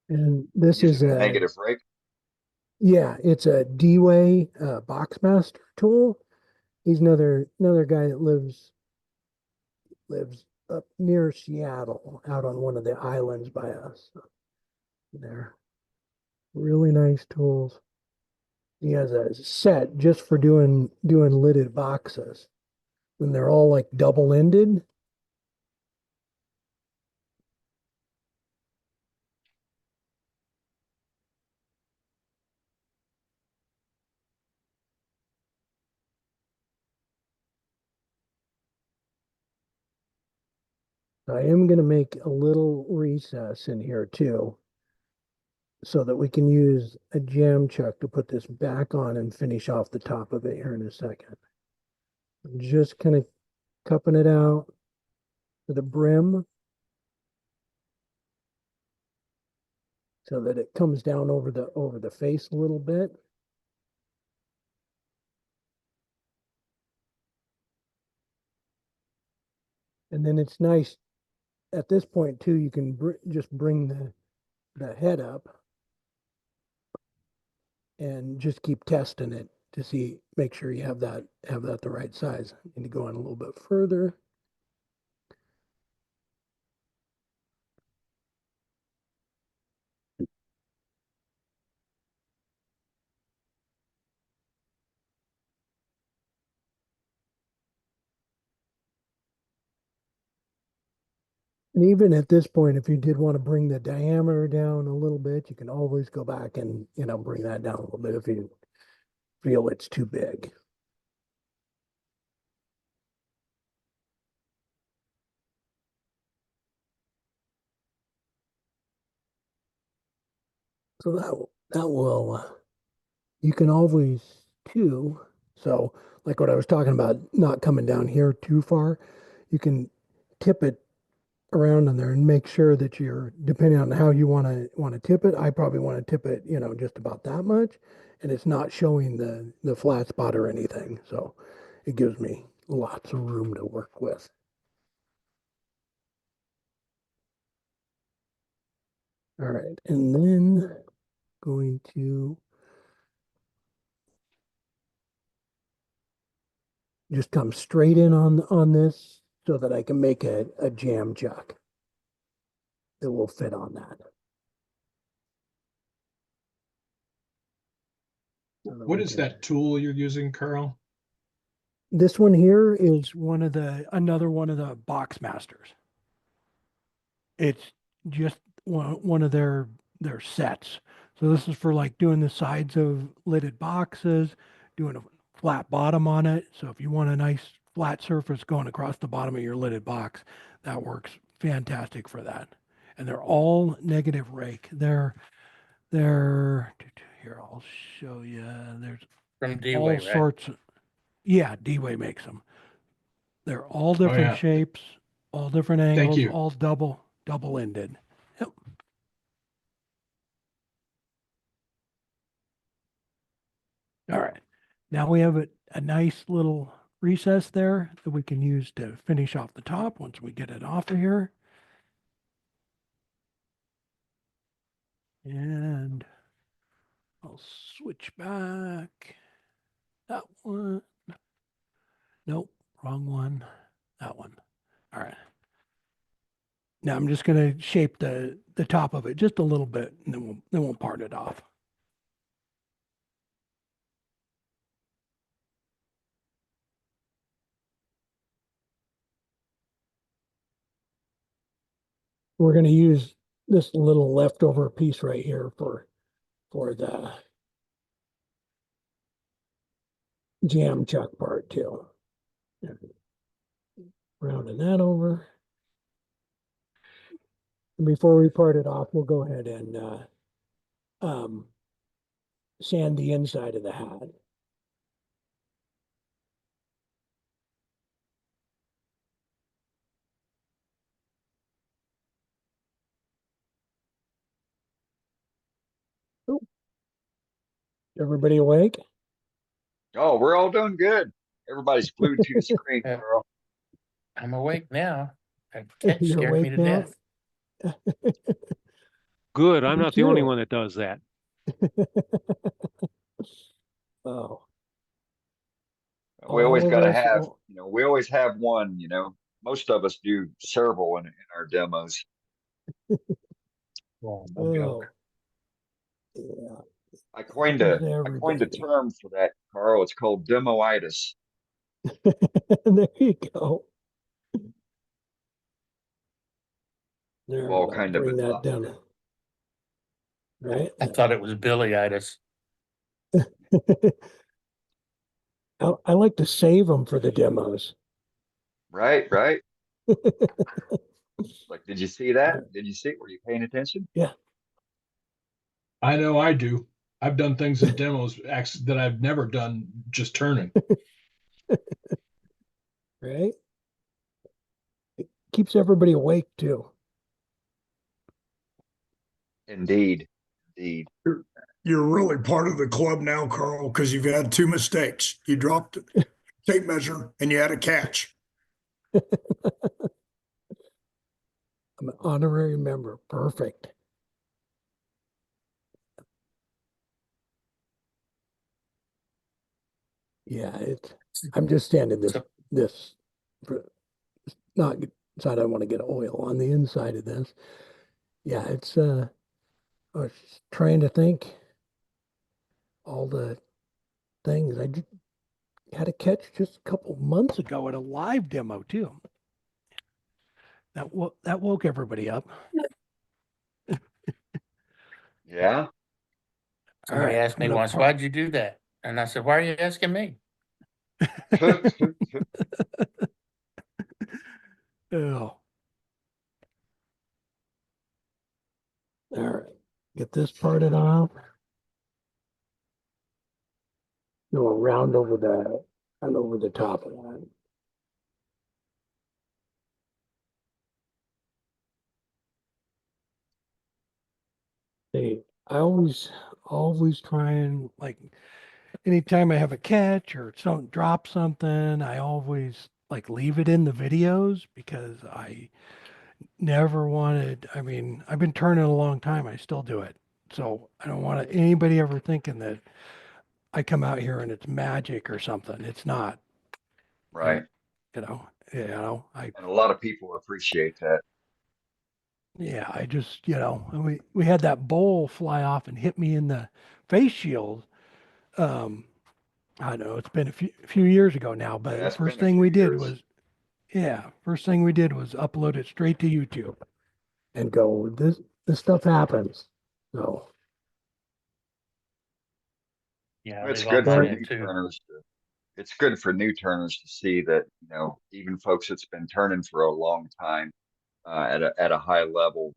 And this is Using a a negative rake. yeah, it's a D-Way Boxmaster tool. He's another guy that lives up near Seattle, out on one of the islands by us. There, really nice tools. He has a set just for doing lidded boxes, and they're all like double-ended. I am going to make a little recess in here too, so that we can use a jam chuck to put this back on and finish off the top of it here in a second. I'm just kind of cupping it out to the brim so that it comes down over the face a little bit. And then it's nice at this point too, you can just bring the head up and just keep testing it to make sure you have that the right size. Need to go in a little bit further. And even at this point, if you did want to bring the diameter down a little bit, you can always go back and, bring that down a little bit if you feel it's too big. So you can always too. So like what I was talking about, not coming down here too far, you can tip it around in there and make sure that you're, depending on how you want to tip it. I probably want to tip it, just about that much, and it's not showing the flat spot or anything. So it gives me lots of room to work with. All right, and then going to just come straight in on this so that I can make a jam chuck that will fit on that. So that What we is can- that tool you're using, Carl? This one here is another one of the box masters. It's just one of their sets. So this is for like doing the sides of lidded boxes, doing a flat bottom on it. So if you want a nice flat surface going across the bottom of your lidded box, that works fantastic for that. And they're all negative rake. They're here. I'll show you. There's From all D-Way, right? sorts. Yeah, D-Way makes them. They're all Oh, different yeah. shapes, all different Thank angles, you. all double ended. Yep. All right. Now we have a nice little recess there that we can use to finish off the top once we get it off of here. And I'll switch back. That one. Nope, wrong one. That one. All right. Now I'm just going to shape the top of it just a little bit, and then we'll part it off. We're going to use this little leftover piece right here for the jam chuck part too. Rounding that over. And before we part it off, we'll go ahead and sand the inside of the hat. Oh, everybody awake? Oh, we're all doing good. Everybody's glued to the screen, Yeah. Carl. I'm awake now. That catch You're scared me awake to now? death. Good. I'm Me not the only too. one that does that. Oh, We always all of got to us. have, we always have one, most of us do several in our demos. Oh, no Oh, joke. yeah. I coined Happens a to I coined a everybody. term for that, Carl. It's called demoitis. There you go. We've There, all I'll kind of bring that adopted down. it. Right. I thought it was Billy-itis. I like to save them for the demos. Right, right. Like, did you see that? Did you see it? Were you paying attention? Yeah. I know I do. I've done things in demos that I've never done just turning. Right. It keeps everybody awake too. Indeed, indeed. You're really part of the club now, Carl, because you've had two mistakes. You dropped the tape measure and you had a catch. I'm an honorary member. Perfect. Yeah, I'm just standing this for not so I don't want to get oil on the inside of this. Yeah, I was trying to think all the things had a catch just a couple months ago at a live demo too. That woke everybody up. Yeah. Somebody right, asked I'm me gonna once, par- why'd you do that? And I said, why are you asking me? Oh, all right. Get this parted off. Go around over and over the top of that. I always try and like anytime I have a catch or some drop something, I always like leave it in the videos because I never wanted, I mean, I've been turning a long time. I still do it. So I don't want anybody ever thinking that I come out here and it's magic or something. It's not. Right. You know, I And a lot of people appreciate that. yeah, I just, and we had that bowl fly off and hit me in the face shield. Um, I know it's been a few years ago now, Yeah, but it's been a few years. first thing we did was upload it straight to YouTube and go, this stuff happens. So, Yeah, It's they've all good done for but that new too. turners it's good for new turners to see that, even folks that's been turning for a long time, at a high level,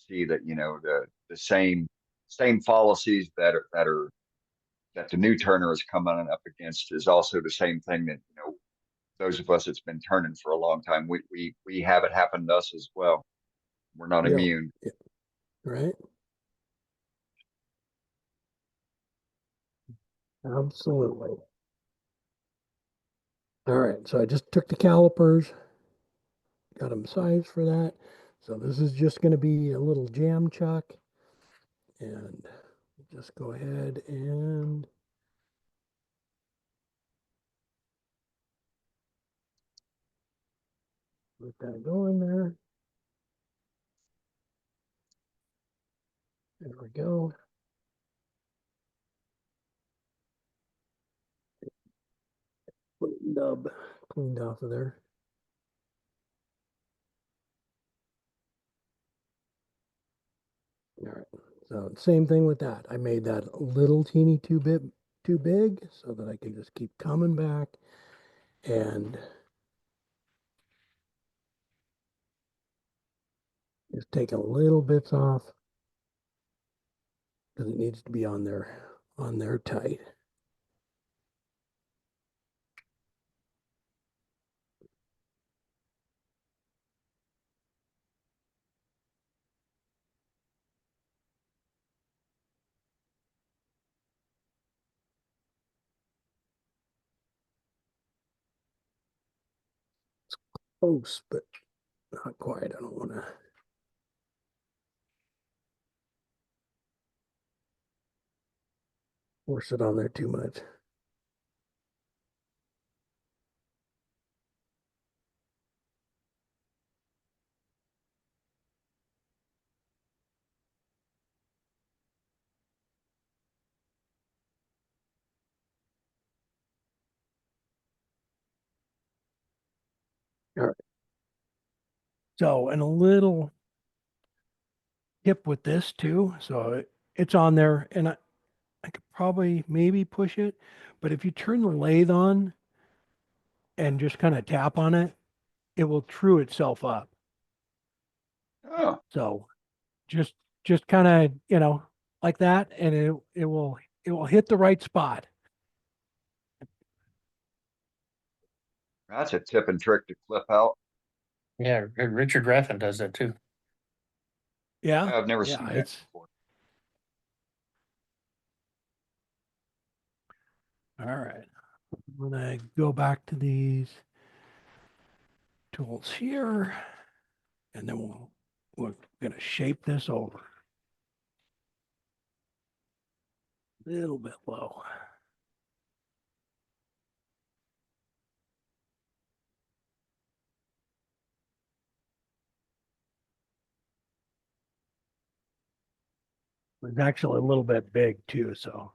see that, the same fallacies that the new turner is coming up against is also the same thing that, those of us that's been turning for a long time, we have it happen to us as well. We're not yeah, immune. yeah, right? Absolutely. All right, so I just took the calipers, got them sized for that. So this is just going to be a little jam chuck, and just go ahead and let that go in there. There we go. Nub cleaned off of there. All right. So same thing with that. I made that a little teeny too big so that I can just keep coming back and just taking little bits off because it needs to be on there tight. Close, but not quite. I don't want to force it on there too much. All right. So, and a little tip with this too. So it's on there, and I could probably maybe push it, but if you turn the lathe on and just kind of tap on it, it will true itself up. Oh, So just kind of, like that, and it will hit the right spot. that's a tip and trick to clip out. Yeah, Richard Graffin does that too. Yeah. I've never Yeah, seen that it's before. all right. I'm gonna go back to these tools here, and then we're gonna shape this over a little bit low. It's actually a little bit big too, so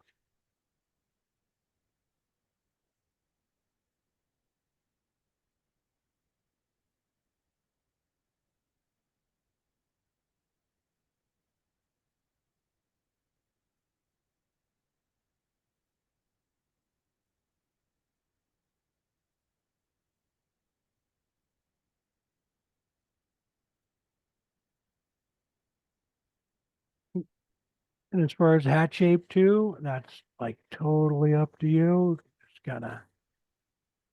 And as far as hat shape too, that's like totally up to you. Just gotta,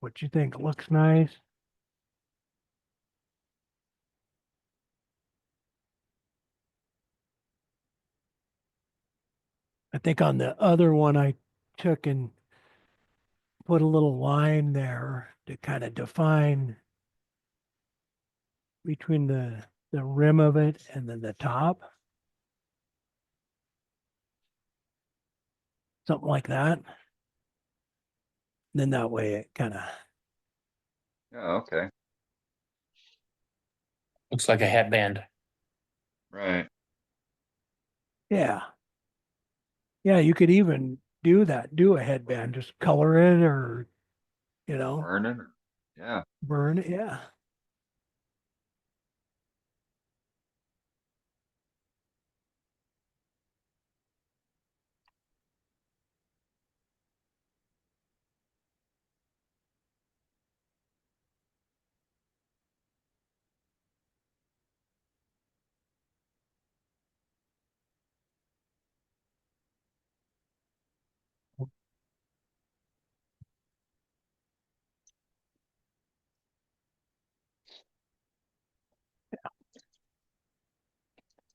what you think looks nice. I think on the other one, I took and put a little line there to kind of define between the rim of it and then the top. Something like that. Then that way it kind of, Oh, okay, Looks like a headband. right. yeah. Yeah, you could even do that, do a headband, just color it or, Burning, yeah. burn it. Yeah.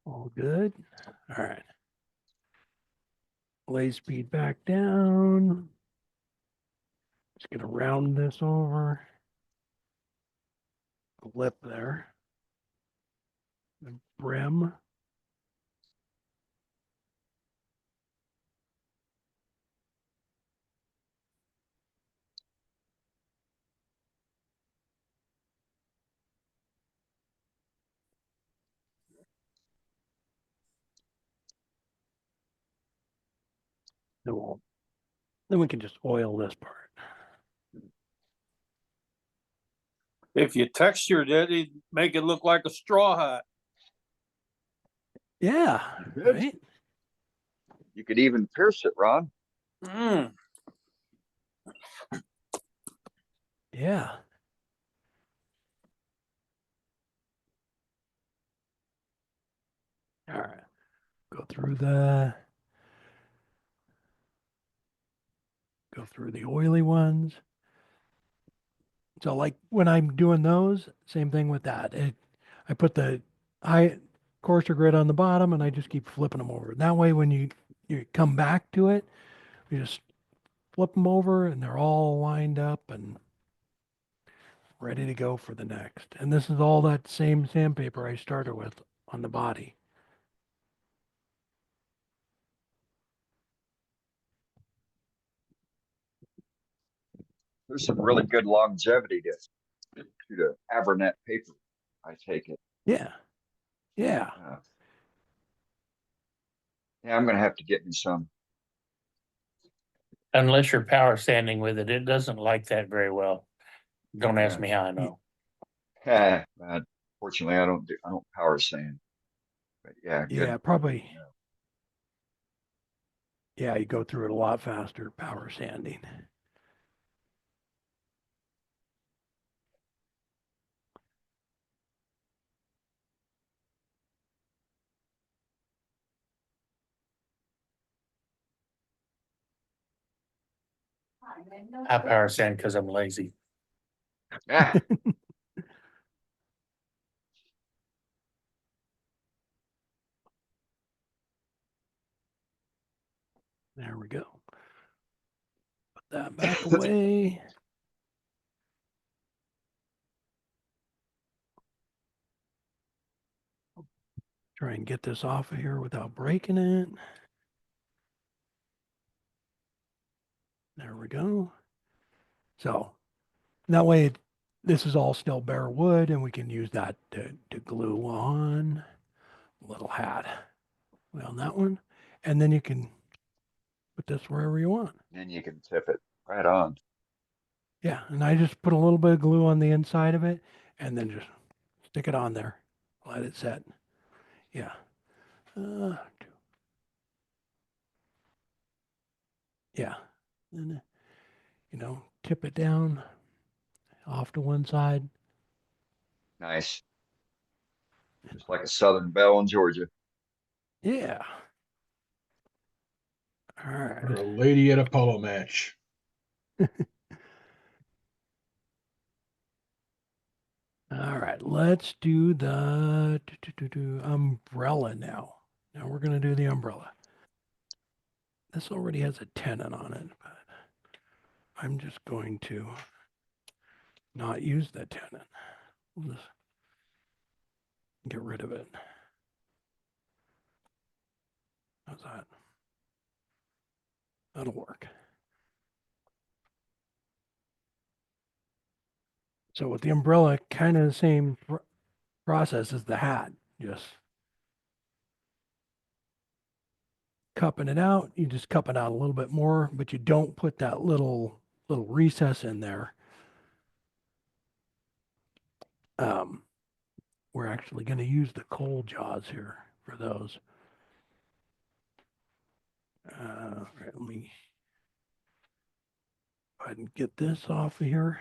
All good. All right. Lay speed back down. Just gonna round this over. Lip there. The brim. Then we can just oil this part. If you textured it, it'd make it look like a straw hat. Yeah. Good. Right. You could even pierce it, Ron. Mm. Yeah. All right. Go through the oily ones. So like when I'm doing those, same thing with that. I put the high coarser grit on the bottom and I just keep flipping them over. That way when you come back to it, you just flip them over and they're all lined up and ready to go for the next. And this is all that same sandpaper I started with on the body. There's some really good longevity to the Abernet paper, I take it. Yeah. Yeah. Yeah, I'm gonna have to get me some. Unless you're power sanding with it, it doesn't like that very well. Don't ask Yeah. me how I know. Fortunately, I don't power sand. But yeah, good. Yeah, probably. Yeah, you go through it a lot faster, power sanding. I power sand because I'm lazy. Yeah, There we go. Put that back away. Try and get this off of here without breaking it. There we go. So that way, this is all still bare wood and we can use that to glue on little hat on that one. And then you can put this wherever you want. then you can tip it right on. Yeah. And I just put a little bit of glue on the inside of it and then just stick it on there. Let it set. Yeah. Yeah. And, tip it down off to one side. Nice. Just like a Southern Belle in Georgia. Yeah. All Or right. a lady at a polo match. All right. Let's do the umbrella now. Now we're going to do the umbrella. This already has a tenon on it, but I'm just going to not use that tenon. We'll just get rid of it. How's that? That'll work. So with the umbrella, kind of the same process as the hat, just cupping it out. You just cup it out a little bit more, but you don't put that little recess in there. We're actually going to use the coal jaws here for those. All right, let me go ahead and get this off of here.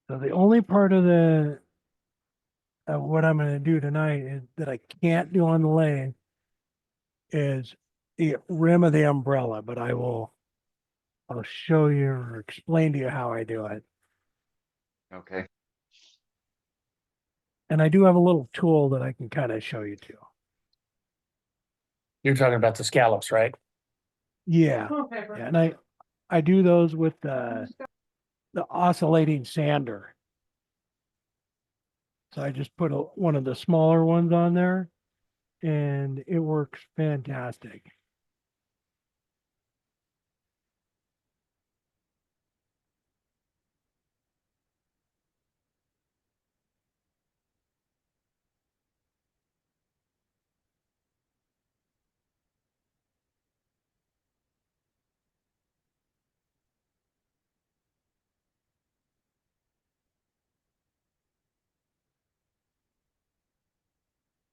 So the only part of what I'm going to do tonight is that I can't do on the lathe is the rim of the umbrella, but I'll show you or explain to you how I do it. Okay. And I do have a little tool that I can kind of show you too. You're talking about the scallops, right? Yeah. Yeah, and I do those with the oscillating sander. So I just put one of the smaller ones on there and it works fantastic.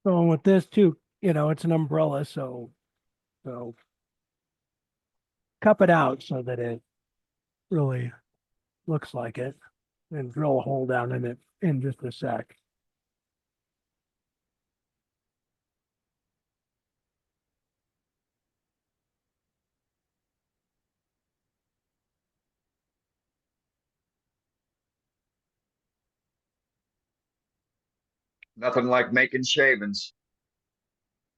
So with this too, it's an umbrella, so cup it out so that it really looks like it and drill a hole down in it in just a sec. Nothing like making shavings.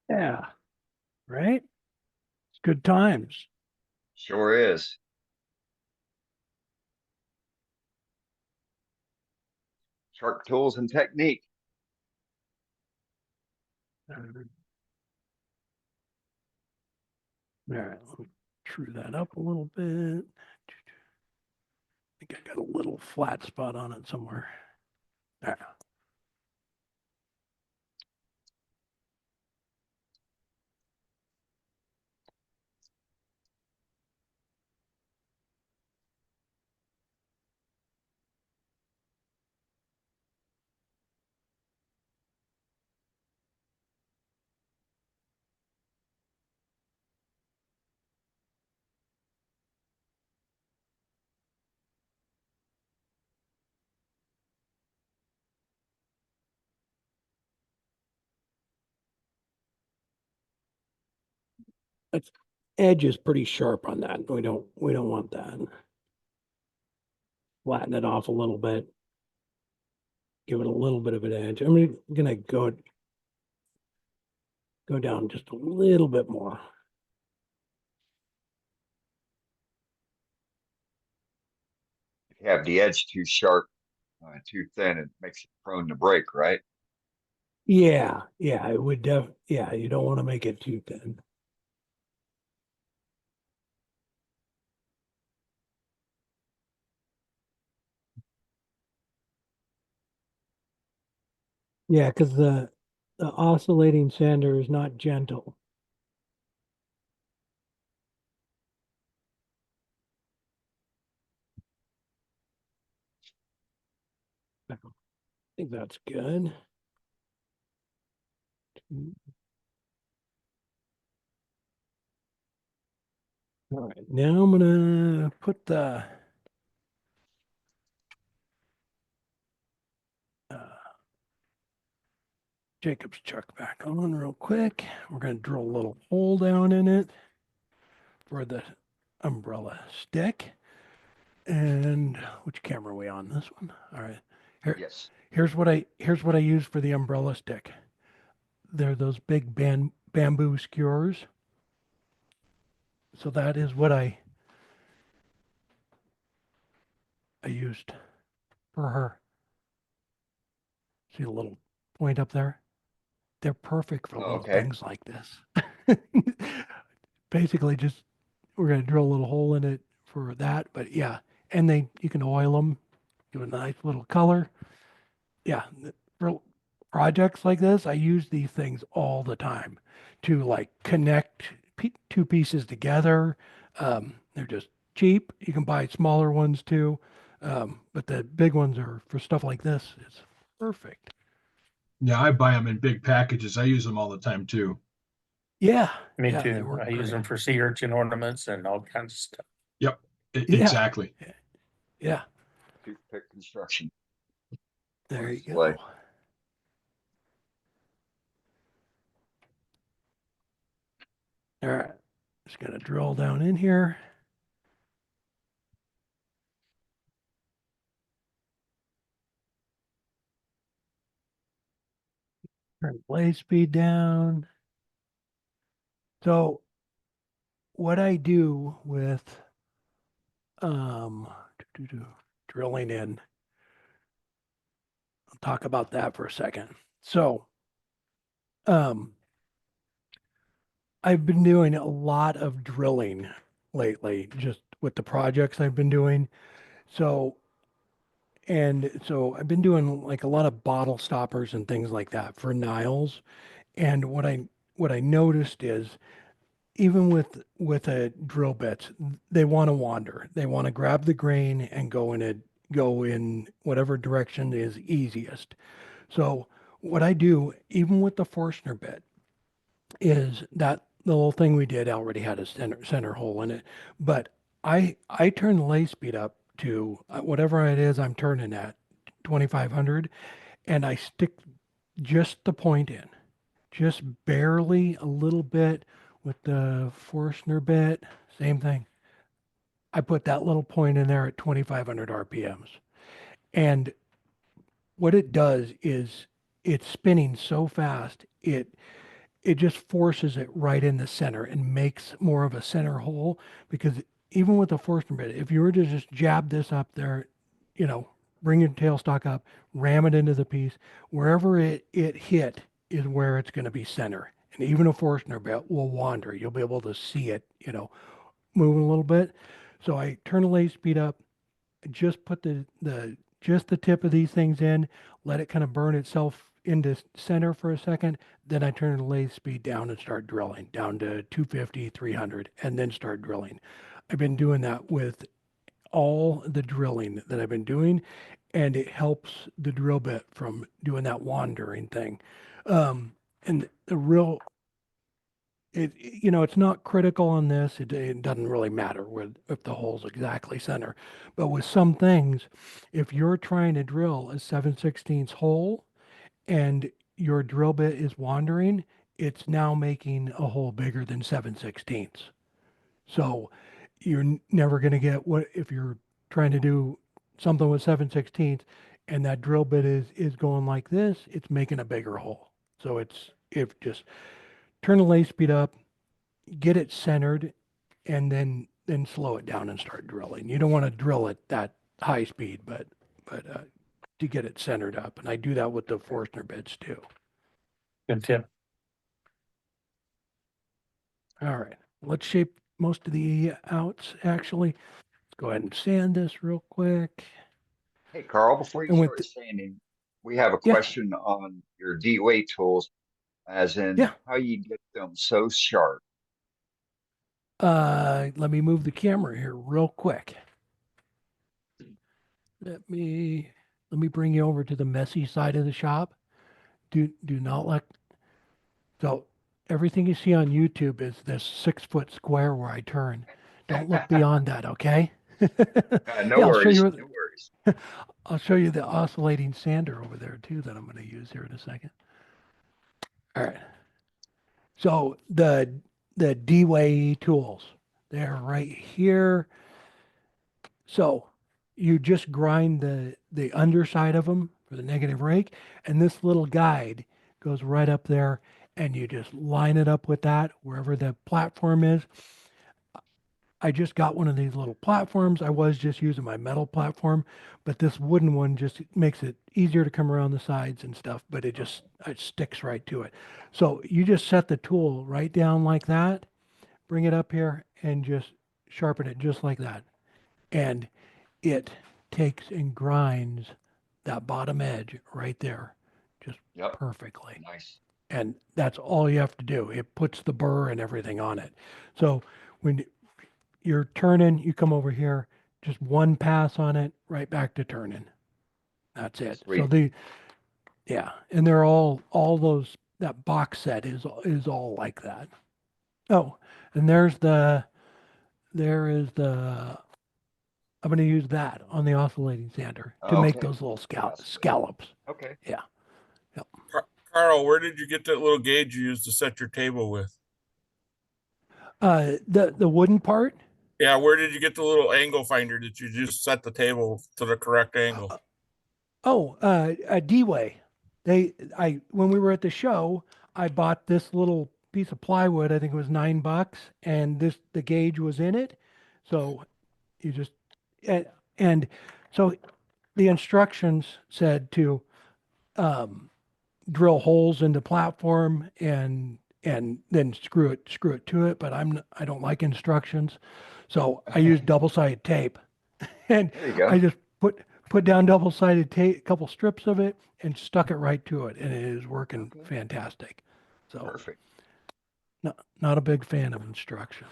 Yeah, right? It's good times. Sure is. Sharp tools and technique. All right, let me true that up a little bit. I think I got a little flat spot on it somewhere. All right. Its edge is pretty sharp on that. We don't want that. Flatten it off a little bit. Give it a little bit of an edge. I'm gonna go down just a little bit more. If you have the edge too sharp, too thin, it makes it prone to break, right? Yeah, it would yeah, you don't want to make it too thin. Yeah, because the oscillating sander is not gentle. I think that's good. All right, now I'm gonna put the Jacob's chuck back on real quick. We're gonna drill a little hole down in it for the umbrella stick. And which camera are we on? This one? All right. Yes. Here's what I use for the umbrella stick. They're those big bamboo skewers. So that is what I used for her. See a little point up there? They're perfect for Oh, little okay. things like this. Basically, just we're going to drill a little hole in it for that. But yeah, and you can oil them, give it a nice little color. Yeah, for projects like this, I use these things all the time to like connect two pieces together. They're just cheap. You can buy smaller ones too, but the big ones are for stuff like this. It's perfect. Yeah, I buy them in big packages. I use them all the time too. Yeah, Me yeah, they too. work I use great. them for sea urchin ornaments and all kinds of stuff. Yep, Yeah. exactly. Yeah, Toothpick construction. there you Display. go. All right, just gonna drill down in here. Turn blade speed down. So what I do with um drilling in, I'll talk about that for a second. So um I've been doing a lot of drilling lately, just with the projects I've been doing. So so I've been doing like a lot of bottle stoppers and things like that for Niles. And what I noticed is even with a drill bits, they want to wander. They want to grab the grain and go in whatever direction is easiest. So what I do, even with the Forstner bit, is that the little thing we did already had a center hole in it, but I turn the lay speed up to whatever it is I'm turning at, 2500, and I stick just the point in, just barely a little bit with the Forstner bit. Same thing. I put that little point in there at 2500 RPMs. And what it does is it's spinning so fast, it just forces it right in the center and makes more of a center hole. Because even with the Forstner bit, if you were to just jab this up there, bring your tailstock up, ram it into the piece, wherever it hit is where it's going to be center. And even a Forstner bit will wander. You'll be able to see it, moving a little bit. So I turn the lay speed up, just put just the tip of these things in, let it kind of burn itself into center for a second. Then I turn the lathe speed down and start drilling down to 250, 300, and then start drilling. I've been doing that with all the drilling that I've been doing, and it helps the drill bit from doing that wandering thing. And the real it's not critical on this. It doesn't really matter if the hole's exactly center. But with some things, if you're trying to drill a 7/16 hole and your drill bit is wandering, it's now making a hole bigger than 7/16. So you're never going to get what if you're trying to do something with 7/16 and that drill bit is going like this, it's making a bigger hole. So if just turn the lathe speed up, get it centered, and then slow it down and start drilling. You don't want to drill at that high speed, but to get it centered up. And I do that with the Forstner bits too. Good tip. All right, let's shape most of the outs actually. Let's go ahead and sand this real quick. Hey, Carl, before you And with start sanding, we have a yeah, question on your D-Weight tools, as in yeah. how you get them so sharp. Let me move the camera here real quick. Let me bring you over to the messy side of the shop. Do not let so everything you see on YouTube is this 6-foot square where I turn. don't look beyond that, okay? No Yeah, I'll show worries, you. no worries. I'll show you the oscillating sander over there too that I'm going to use here in a second. All right. So the D-Way tools, they're right here. So you just grind the underside of them for the negative rake, and this little guide goes right up there, and you just line it up with that wherever the platform is. I just got one of these little platforms. I was just using my metal platform, but this wooden one just makes it easier to come around the sides and stuff, but it sticks right to it. So you just set the tool right down like that, bring it up here and just sharpen it just like that. And it takes and grinds that bottom edge right there just Yep, perfectly. nice. And that's all you have to do. It puts the burr and everything on it. So when you're turning, you come over here, just one pass on it, right back to turning. That's it. So Sweet. yeah, and they're all those, that box set is all like that. Oh, and there is the, I'm going to use that on the oscillating sander to make Okay. those little Yes. scallops. Okay. Yeah. Yep. Carl, where did you get that little gauge you used to set your table with? The wooden part. Yeah, where did you get the little angle finder that you just set the table to the correct angle? A D-Way. When we were at the show, I bought this little piece of plywood. I think it was $9, and the gauge was in it. So you just, and so the instructions said to drill holes in the platform and then screw it to it. But I don't like instructions, so I use double-sided tape, and There you go. I just put down double-sided tape, a couple strips of it, and stuck it right to it, and it is working Okay. fantastic. So Perfect. not a big fan of instructions.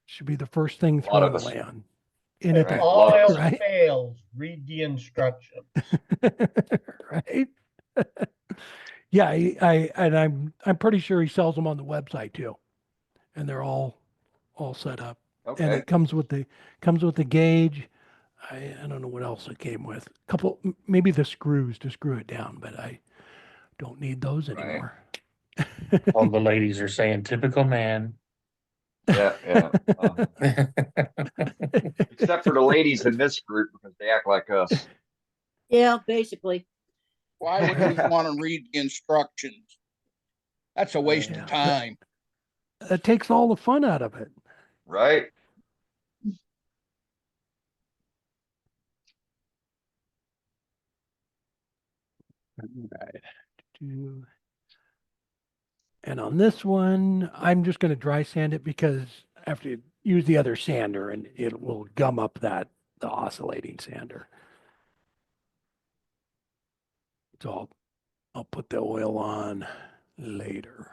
Should be the first thing A lot of thrown us. away on anything, Right. All Love it. else right? fails, read the instructions. Right? Yeah, I'm pretty sure he sells them on the website too, and they're all set up. And Okay. it comes with the gauge. I don't know what else it came with. Maybe the screws to screw it down, but I don't need those Right. anymore. All the ladies are saying typical man. Yeah, yeah. Except for the ladies in this group because they act like us. Yeah, basically. Why would we want to read the instructions? That's a waste Yeah. of time. It takes all the fun out of it. Right? Right. And on this one, I'm just going to dry sand it because I have to use the other sander and it will gum up the oscillating sander. So I'll put the oil on later.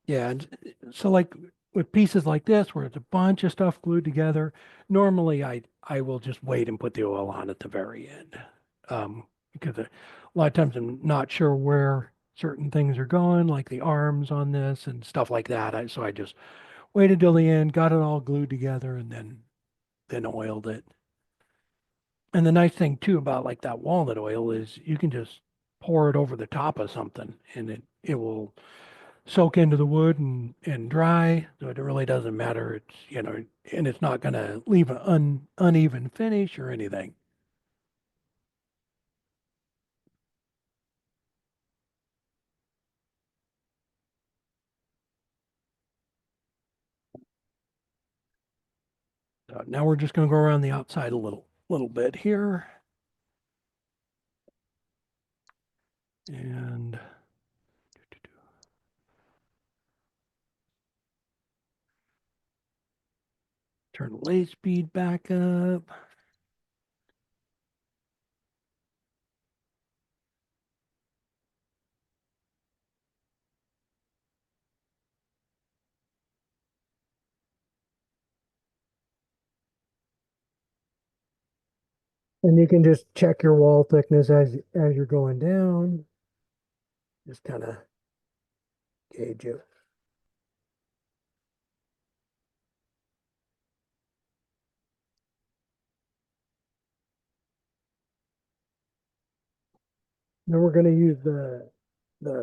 Yeah, and so like with pieces like this where it's a bunch of stuff glued together, normally I will just wait and put the oil on at the very end. Because a lot of times I'm not sure where certain things are going, like the arms on this and stuff like that. So I just waited till the end, got it all glued together, and then oiled it. And the nice thing too about like that walnut oil is you can just pour it over the top of something and it will soak into the wood and dry. So it really doesn't matter. It's, and it's not going to leave an uneven finish or anything. So now we're just going to go around the outside a little bit here. And turn the lathe speed back up. And you can just check your wall thickness as you're going down. Just kind of gauge it. Then we're gonna use the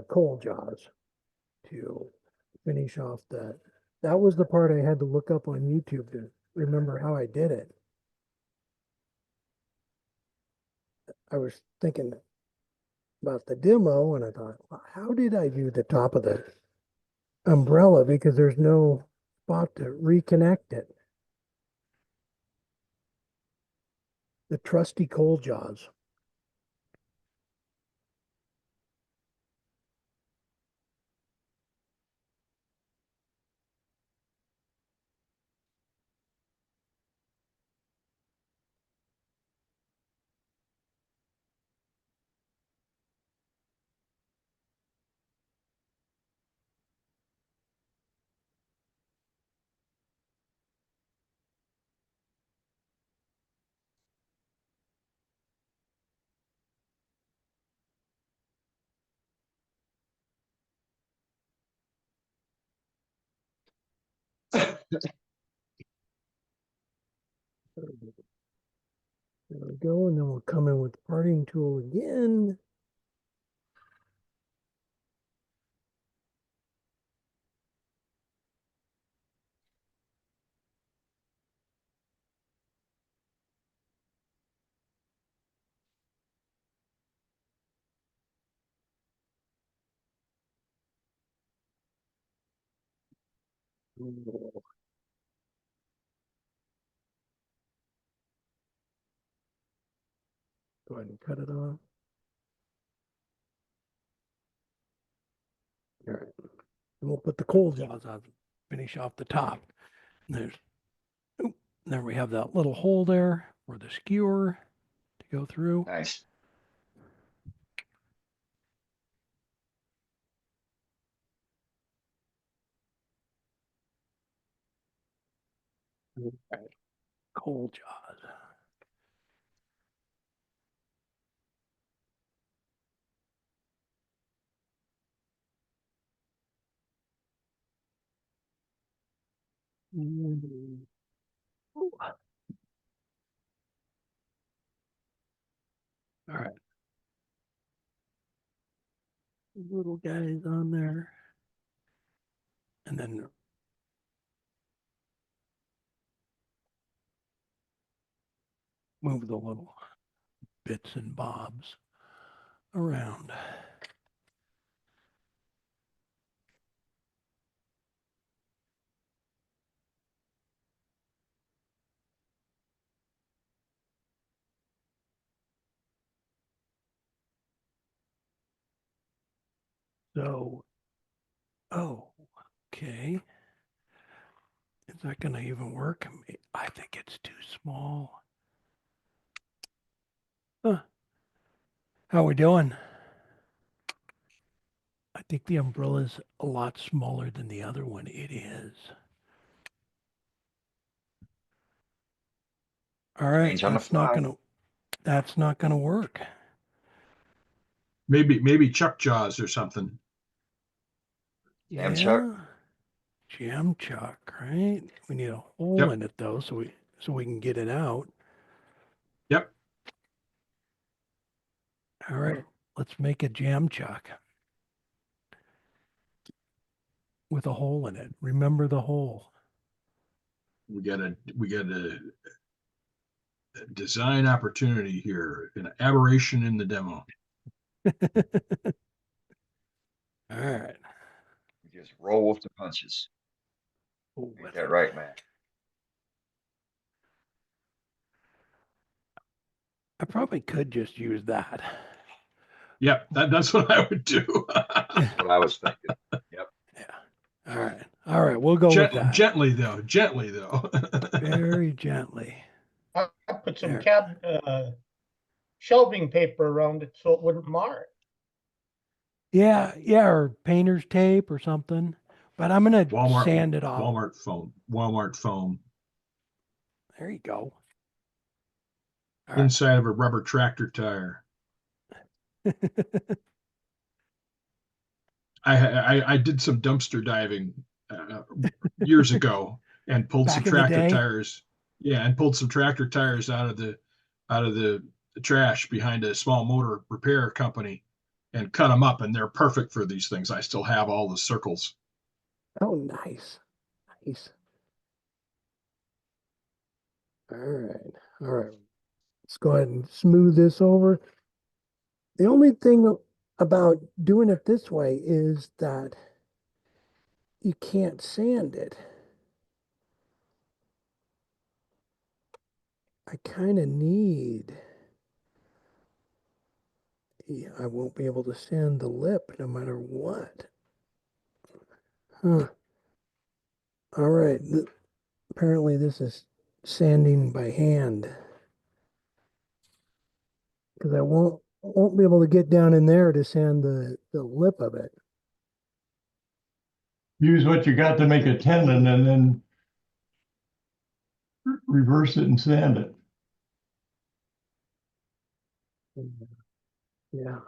coal jaws to finish off that. That was the part I had to look up on YouTube to remember how I did it. I was thinking about the demo and I thought, "Well, how did I do the top of the umbrella? Because there's no spot to reconnect it." The trusty coal jaws. There we go, and then we'll come in with the parting tool again. Go ahead and cut it off. All right. And we'll put the coal jaws on, finish off the top. And there we have that little hole there for the skewer to go through. Nice. Coal jaws. Ooh. All right. Little guys on there. And then move the little bits and bobs around. So, oh, okay. Is that going to even work? I think it's too small. Huh. How we doing? I think the umbrella's a lot smaller than the other one. It is. All right, Change on the fly. That's not gonna work. Maybe chuck jaws or something. Jam chuck. Jam chuck, right? We need a hole Yep. in it though, so we can get it out. Yep. All right, let's make a jam chuck with a hole in it. Remember the hole. We got a design opportunity here, an aberration in the demo. All right. We just roll with the punches. Oh, Ain't that right, man? I probably could just use that. Yep, that's what I would do. That's what I was thinking. Yep. Yeah. All right. All right. We'll go with that. Gently though. Very gently. I put some There. shelving paper around it so it wouldn't mar it. Yeah, or painter's tape or something. But I'm gonna sand it off. Walmart foam. There you go. All Inside of a rubber tractor tire. I did some dumpster diving years ago and pulled some tractor tires. Yeah, and pulled some tractor tires out of the trash behind a small motor repair company. and cut them up, and they're perfect for these things. I still have all the circles. Oh, nice. Nice. All right. All right. Let's go ahead and smooth this over. The only thing about doing it this way is that you can't sand it. I kind of need, yeah, I won't be able to sand the lip no matter what. Huh. All right. Apparently this is sanding by hand because I won't be able to get down in there to sand the lip of it. Use what you got to make a tendon and then reverse it and sand it. Yeah.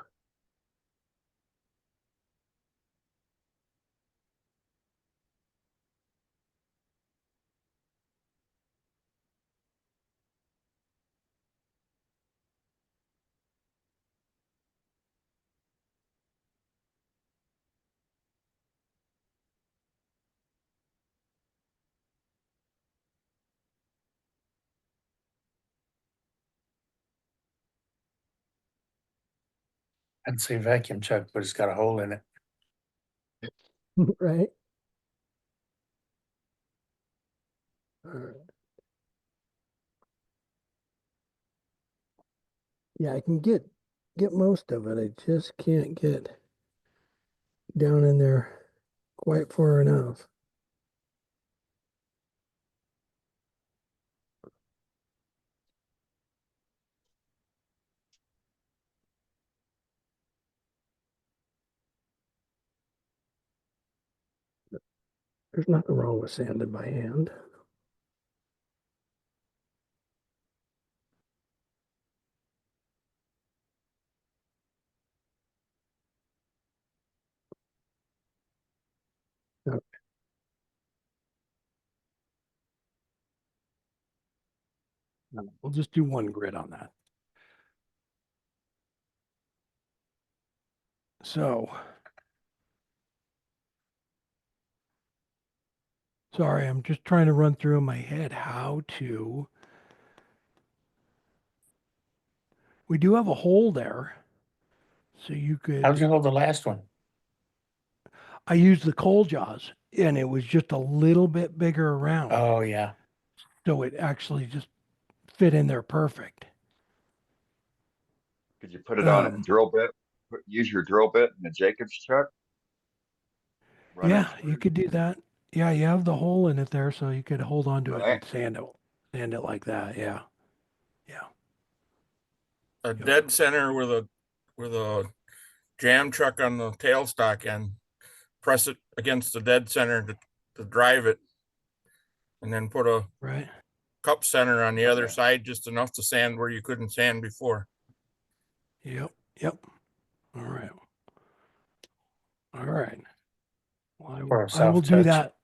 I'd say vacuum chuck, but it's got a hole in it. Right. All right. Yeah, I can get most of it. I just can't get down in there quite far enough. There's nothing wrong with sanding by hand. Okay. No, we'll just do one grid on that. So, sorry, I'm just trying to run through in my head how to. We do have a hole there. So you How'd could, you hold the last one? I used the coal jaws and it was just a little bit bigger around. Oh, yeah. So it actually just fit in there perfect. Could you put it on a Um, drill bit? Use your drill bit and a Jacobs chuck? Run it Yeah, you through, could do that. Yeah, you have the hole in it there, so you could hold on to it right? and sand it like that. Yeah. Yeah. A Yep. dead center with a jam truck on the tailstock and press it against the dead center to drive it. And then put a Right. cup center on the other Okay. side, just enough to sand where you couldn't sand before. Yep. Yep. All right. All right. Well, For a I will soft do touch. that.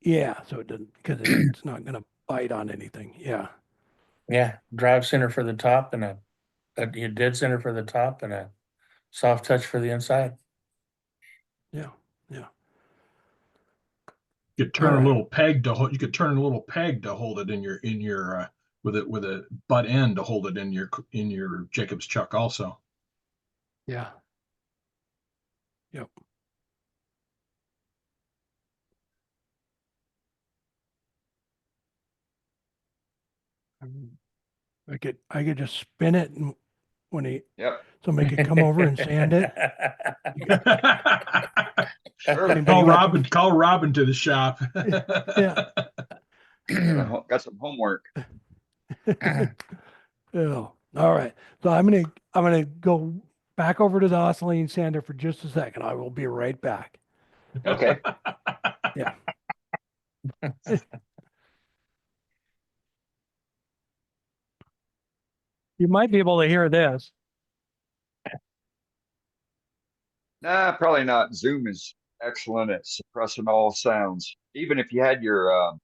Yeah, so it doesn't because it's not gonna bite on anything. Yeah. Yeah, drive center for the top and a dead center for the top and a soft touch for the inside. Yeah. Yeah. You could All turn a right. little peg to hold. You could turn a little peg to hold it in your with a butt end to hold it in your Jacobs chuck also. Yeah. Yep. I could just spin it and when Yep, somebody could come over and sand it. sure. Call Robin to the shop. Yeah. Got some homework. Oh, all right. So I'm gonna go back over to the oscillating sander for just a second. I will be right back. Okay. Yeah. You might be able to hear this. Nah, probably not. Zoom is excellent at suppressing all sounds. Even if you had your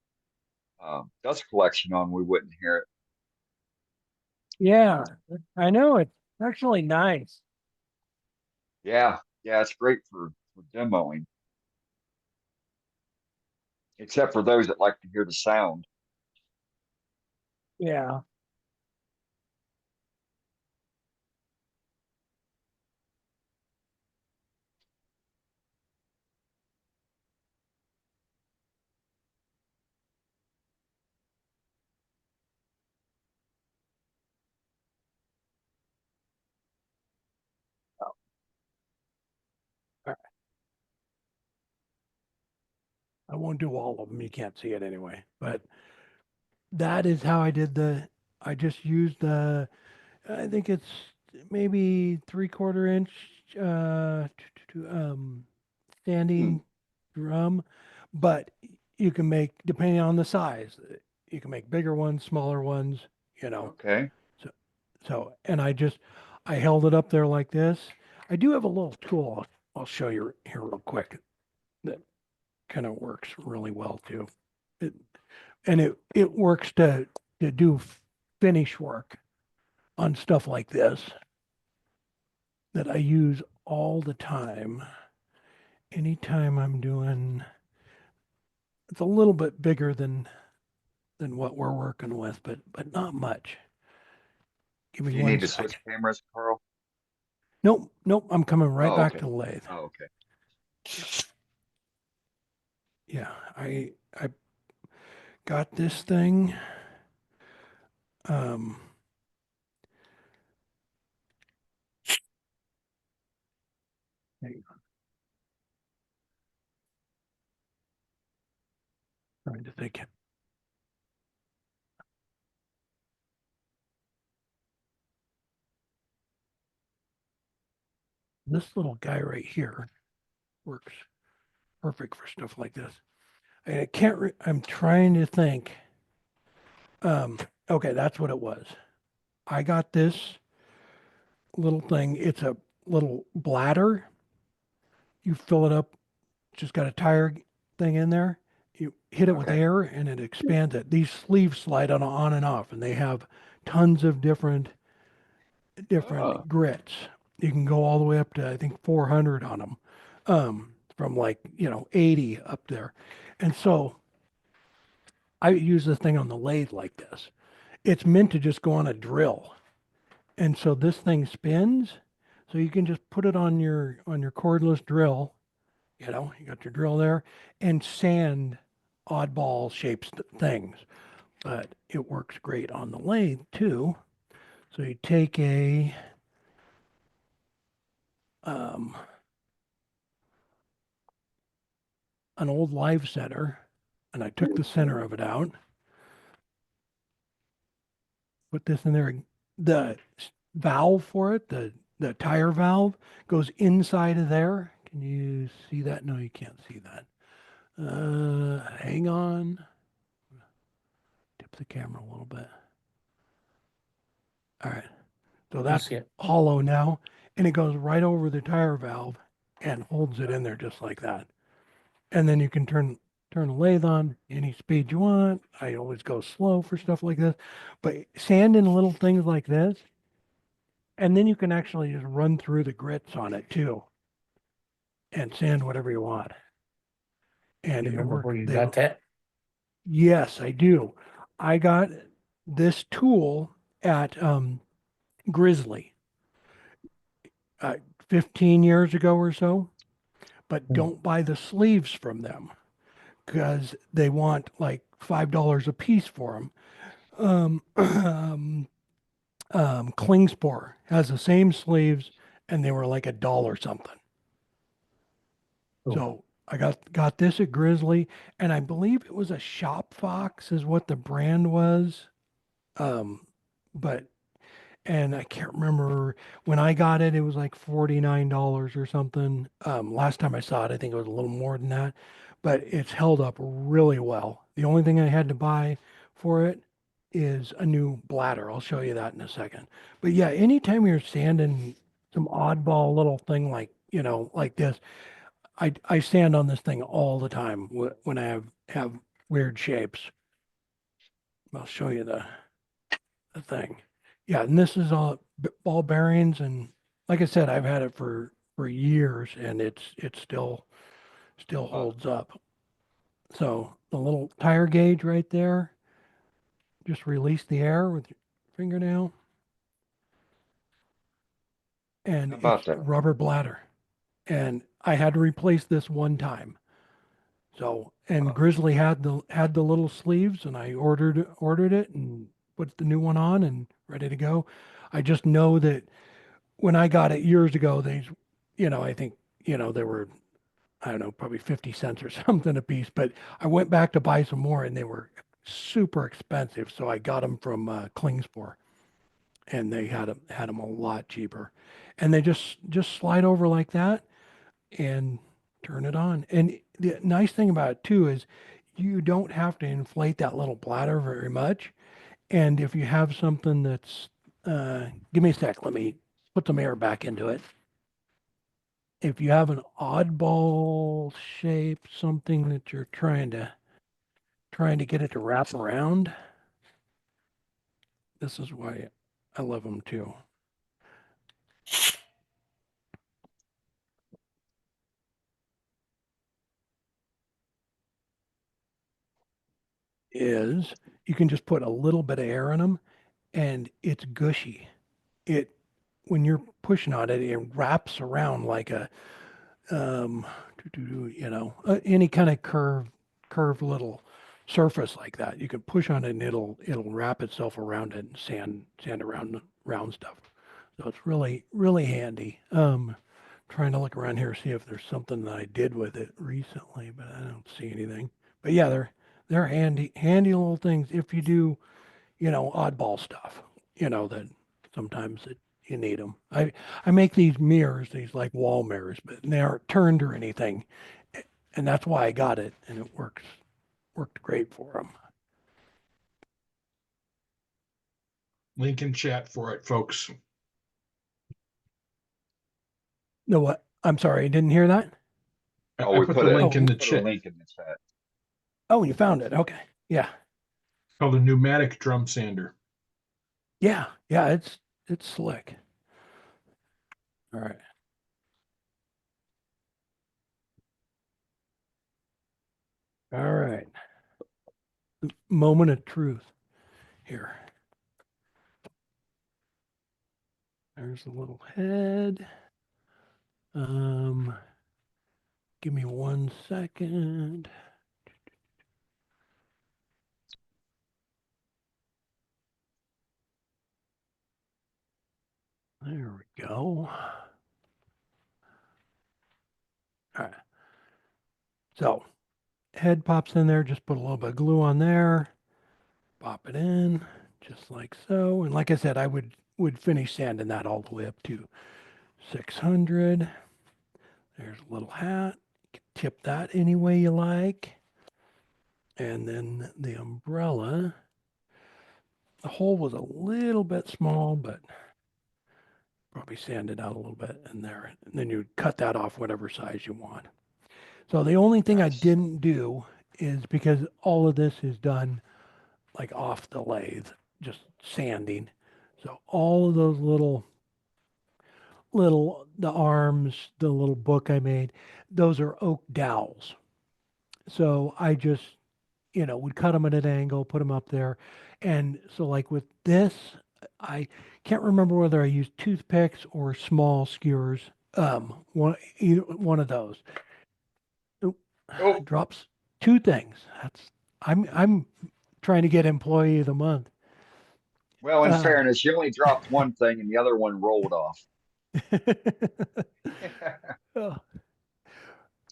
dust collection on, we wouldn't hear it. Yeah, I know. It's actually nice. Yeah, yeah, it's great for demoing, except for those that like to hear the sound. Yeah. I won't do all of them. You can't see it anyway, but that is how I did I just used I think it's maybe 3/4 inch, Hmm, standing drum, but you can make, depending on the size, you can make bigger ones, smaller ones, you know. okay. So, and I held it up there like this. I do have a little tool I'll show you here real quick that kind of works really well too. It, and it works to do finish work on stuff like this that I use all the time. Anytime I'm doing, it's a little bit bigger than what we're working with, but not much. Give me Do you one need to second. switch cameras, Carl? Nope, nope. I'm coming right Oh, back okay. to the lathe. Oh, okay. Yeah, I got this thing. Um, hang on. Trying to think. This little guy right here works perfect for stuff like this. I can't. I'm trying to think. Okay, that's what it was. I got this little thing. It's a little bladder. You fill it up. Just got a tire thing in there. You hit it with Okay. air and it expands it. These sleeves slide on and off, and they have tons of different grits. You can go all the way up to I think 400 on them, from like 80 up there. And so I use this thing on the lathe like this. It's meant to just go on a drill, and so this thing spins. So you can just put it on your cordless drill. You got your drill there, and sand oddball shapes things. But it works great on the lathe too. So you take um, an old live center, and I took the center of it out, put this in there. The valve for it, the tire valve, goes inside of there. Can you see that? No, you can't see that. Hang on. Tip the camera a little bit. All right. So You that's see it. hollow now, and it goes right over the tire valve and holds it in there just like that. And then you can turn the lathe on any speed you want. I always go slow for stuff like this, but sanding little things like this, and then you can actually just run through the grits on it too, and sand whatever you want. And You it remember works. where you got that? Yes, I do. I got this tool at Grizzly, uh, 15 years ago or so, but Hmm. don't buy the sleeves from them because they want like $5 a piece for them. Klingspor has the same sleeves, and they were like $1 something. Oh. So I got this at Grizzly, and I believe it was a Shop Fox is what the brand was. But and I can't remember when I got it, it was like $49 or something. Last time I saw it, I think it was a little more than that, but it's held up really well. The only thing I had to buy for it is a new bladder. I'll show you that in a second. But yeah, anytime you're sanding some oddball little thing like this, I sand on this thing all the time when I have weird shapes. I'll show you the thing. Yeah, and this is all ball bearings, and like I said, I've had it for for years, and it's still holds up. So the little tire gauge right there, just release the air with your fingernail, and How about it's that? rubber bladder. And I had to replace this one time. So, and Wow. Grizzly had the little sleeves, and I ordered it and put the new one on and ready to go. I just know that when I got it years ago, I think, they were, I don't know, probably 50 cents or something a piece, but I went back to buy some more and they were super expensive. So I got them from Klingspor, and they had them a lot cheaper, and they just slide over like that and turn it on. And the nice thing about it too is you don't have to inflate that little bladder very much. And if you have something that's, give me a sec, let me put some air back into it. If you have an oddball shape, something that you're trying to get it to wrap around, this is why I love them too. Is you can just put a little bit of air in them, and it's gushy. It When you're pushing on it, it wraps around like a any kind of curved little surface like that. You can push on it and it'll wrap itself around it and sand around stuff. So it's really handy. Trying to look around here, see if there's something that I did with it recently, but I don't see anything. But yeah, they're handy little things if you do, oddball stuff, that sometimes you need them. I make these mirrors, these like wall mirrors, but they aren't turned or anything. And that's why I got it. And it worked great for them. Link in chat for it, folks. No, what? I'm sorry, I didn't hear that. Oh, I we put put the a link in the put a chat. link in the chat. Oh, you found it. Okay. Yeah. It's called a pneumatic drum sander. Yeah. It's slick. All right. All right. Moment of truth here. There's the little head. Give me 1 second. There we go. All right. So head pops in there. Just put a little bit of glue on there. Pop it in just like so. And like I said, I would finish sanding that all the way up to 600. There's a little hat. You can tip that any way you like. And then the umbrella. The hole was a little bit small, but probably sand it out a little bit in there. And then you cut that off whatever size you want. So the only thing I Nice. didn't do is, because all of this is done like off the lathe, just sanding. So all of those the arms, the little book I made, those are oak dowels. So I just, would cut them at an angle, put them up there. And so like with this, I can't remember whether I used toothpicks or small skewers. Either one of those. Oop, Oh. drops two things. I'm trying to get employee of the month. Well, in fairness, you only dropped one thing and the other one rolled off. Oh.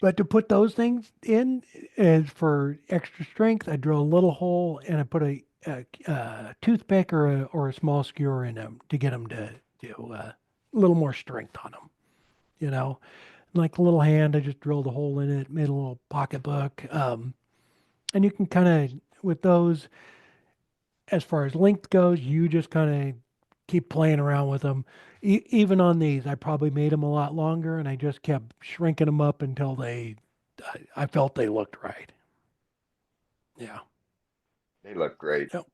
But to put those things in, as for extra strength, I drill a little hole and I put a toothpick or a small skewer in them to get them to a little more strength on them. Like a little hand, I just drilled a hole in it, made a little pocketbook. And you can kind of, with those, as far as length goes, you just kind of keep playing around with them. Even on these, I probably made them a lot longer, and I just kept shrinking them up until I felt they looked right. Yeah. They look great. Yep.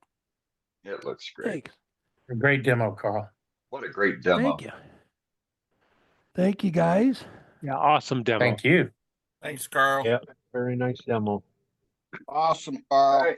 It looks great. Thanks. A great demo, Carl. What a great demo. Thank you. Thank you, guys. Yeah, awesome demo. Thank you. Thanks, Carl. Yeah, very nice demo. Awesome, Carl. All right.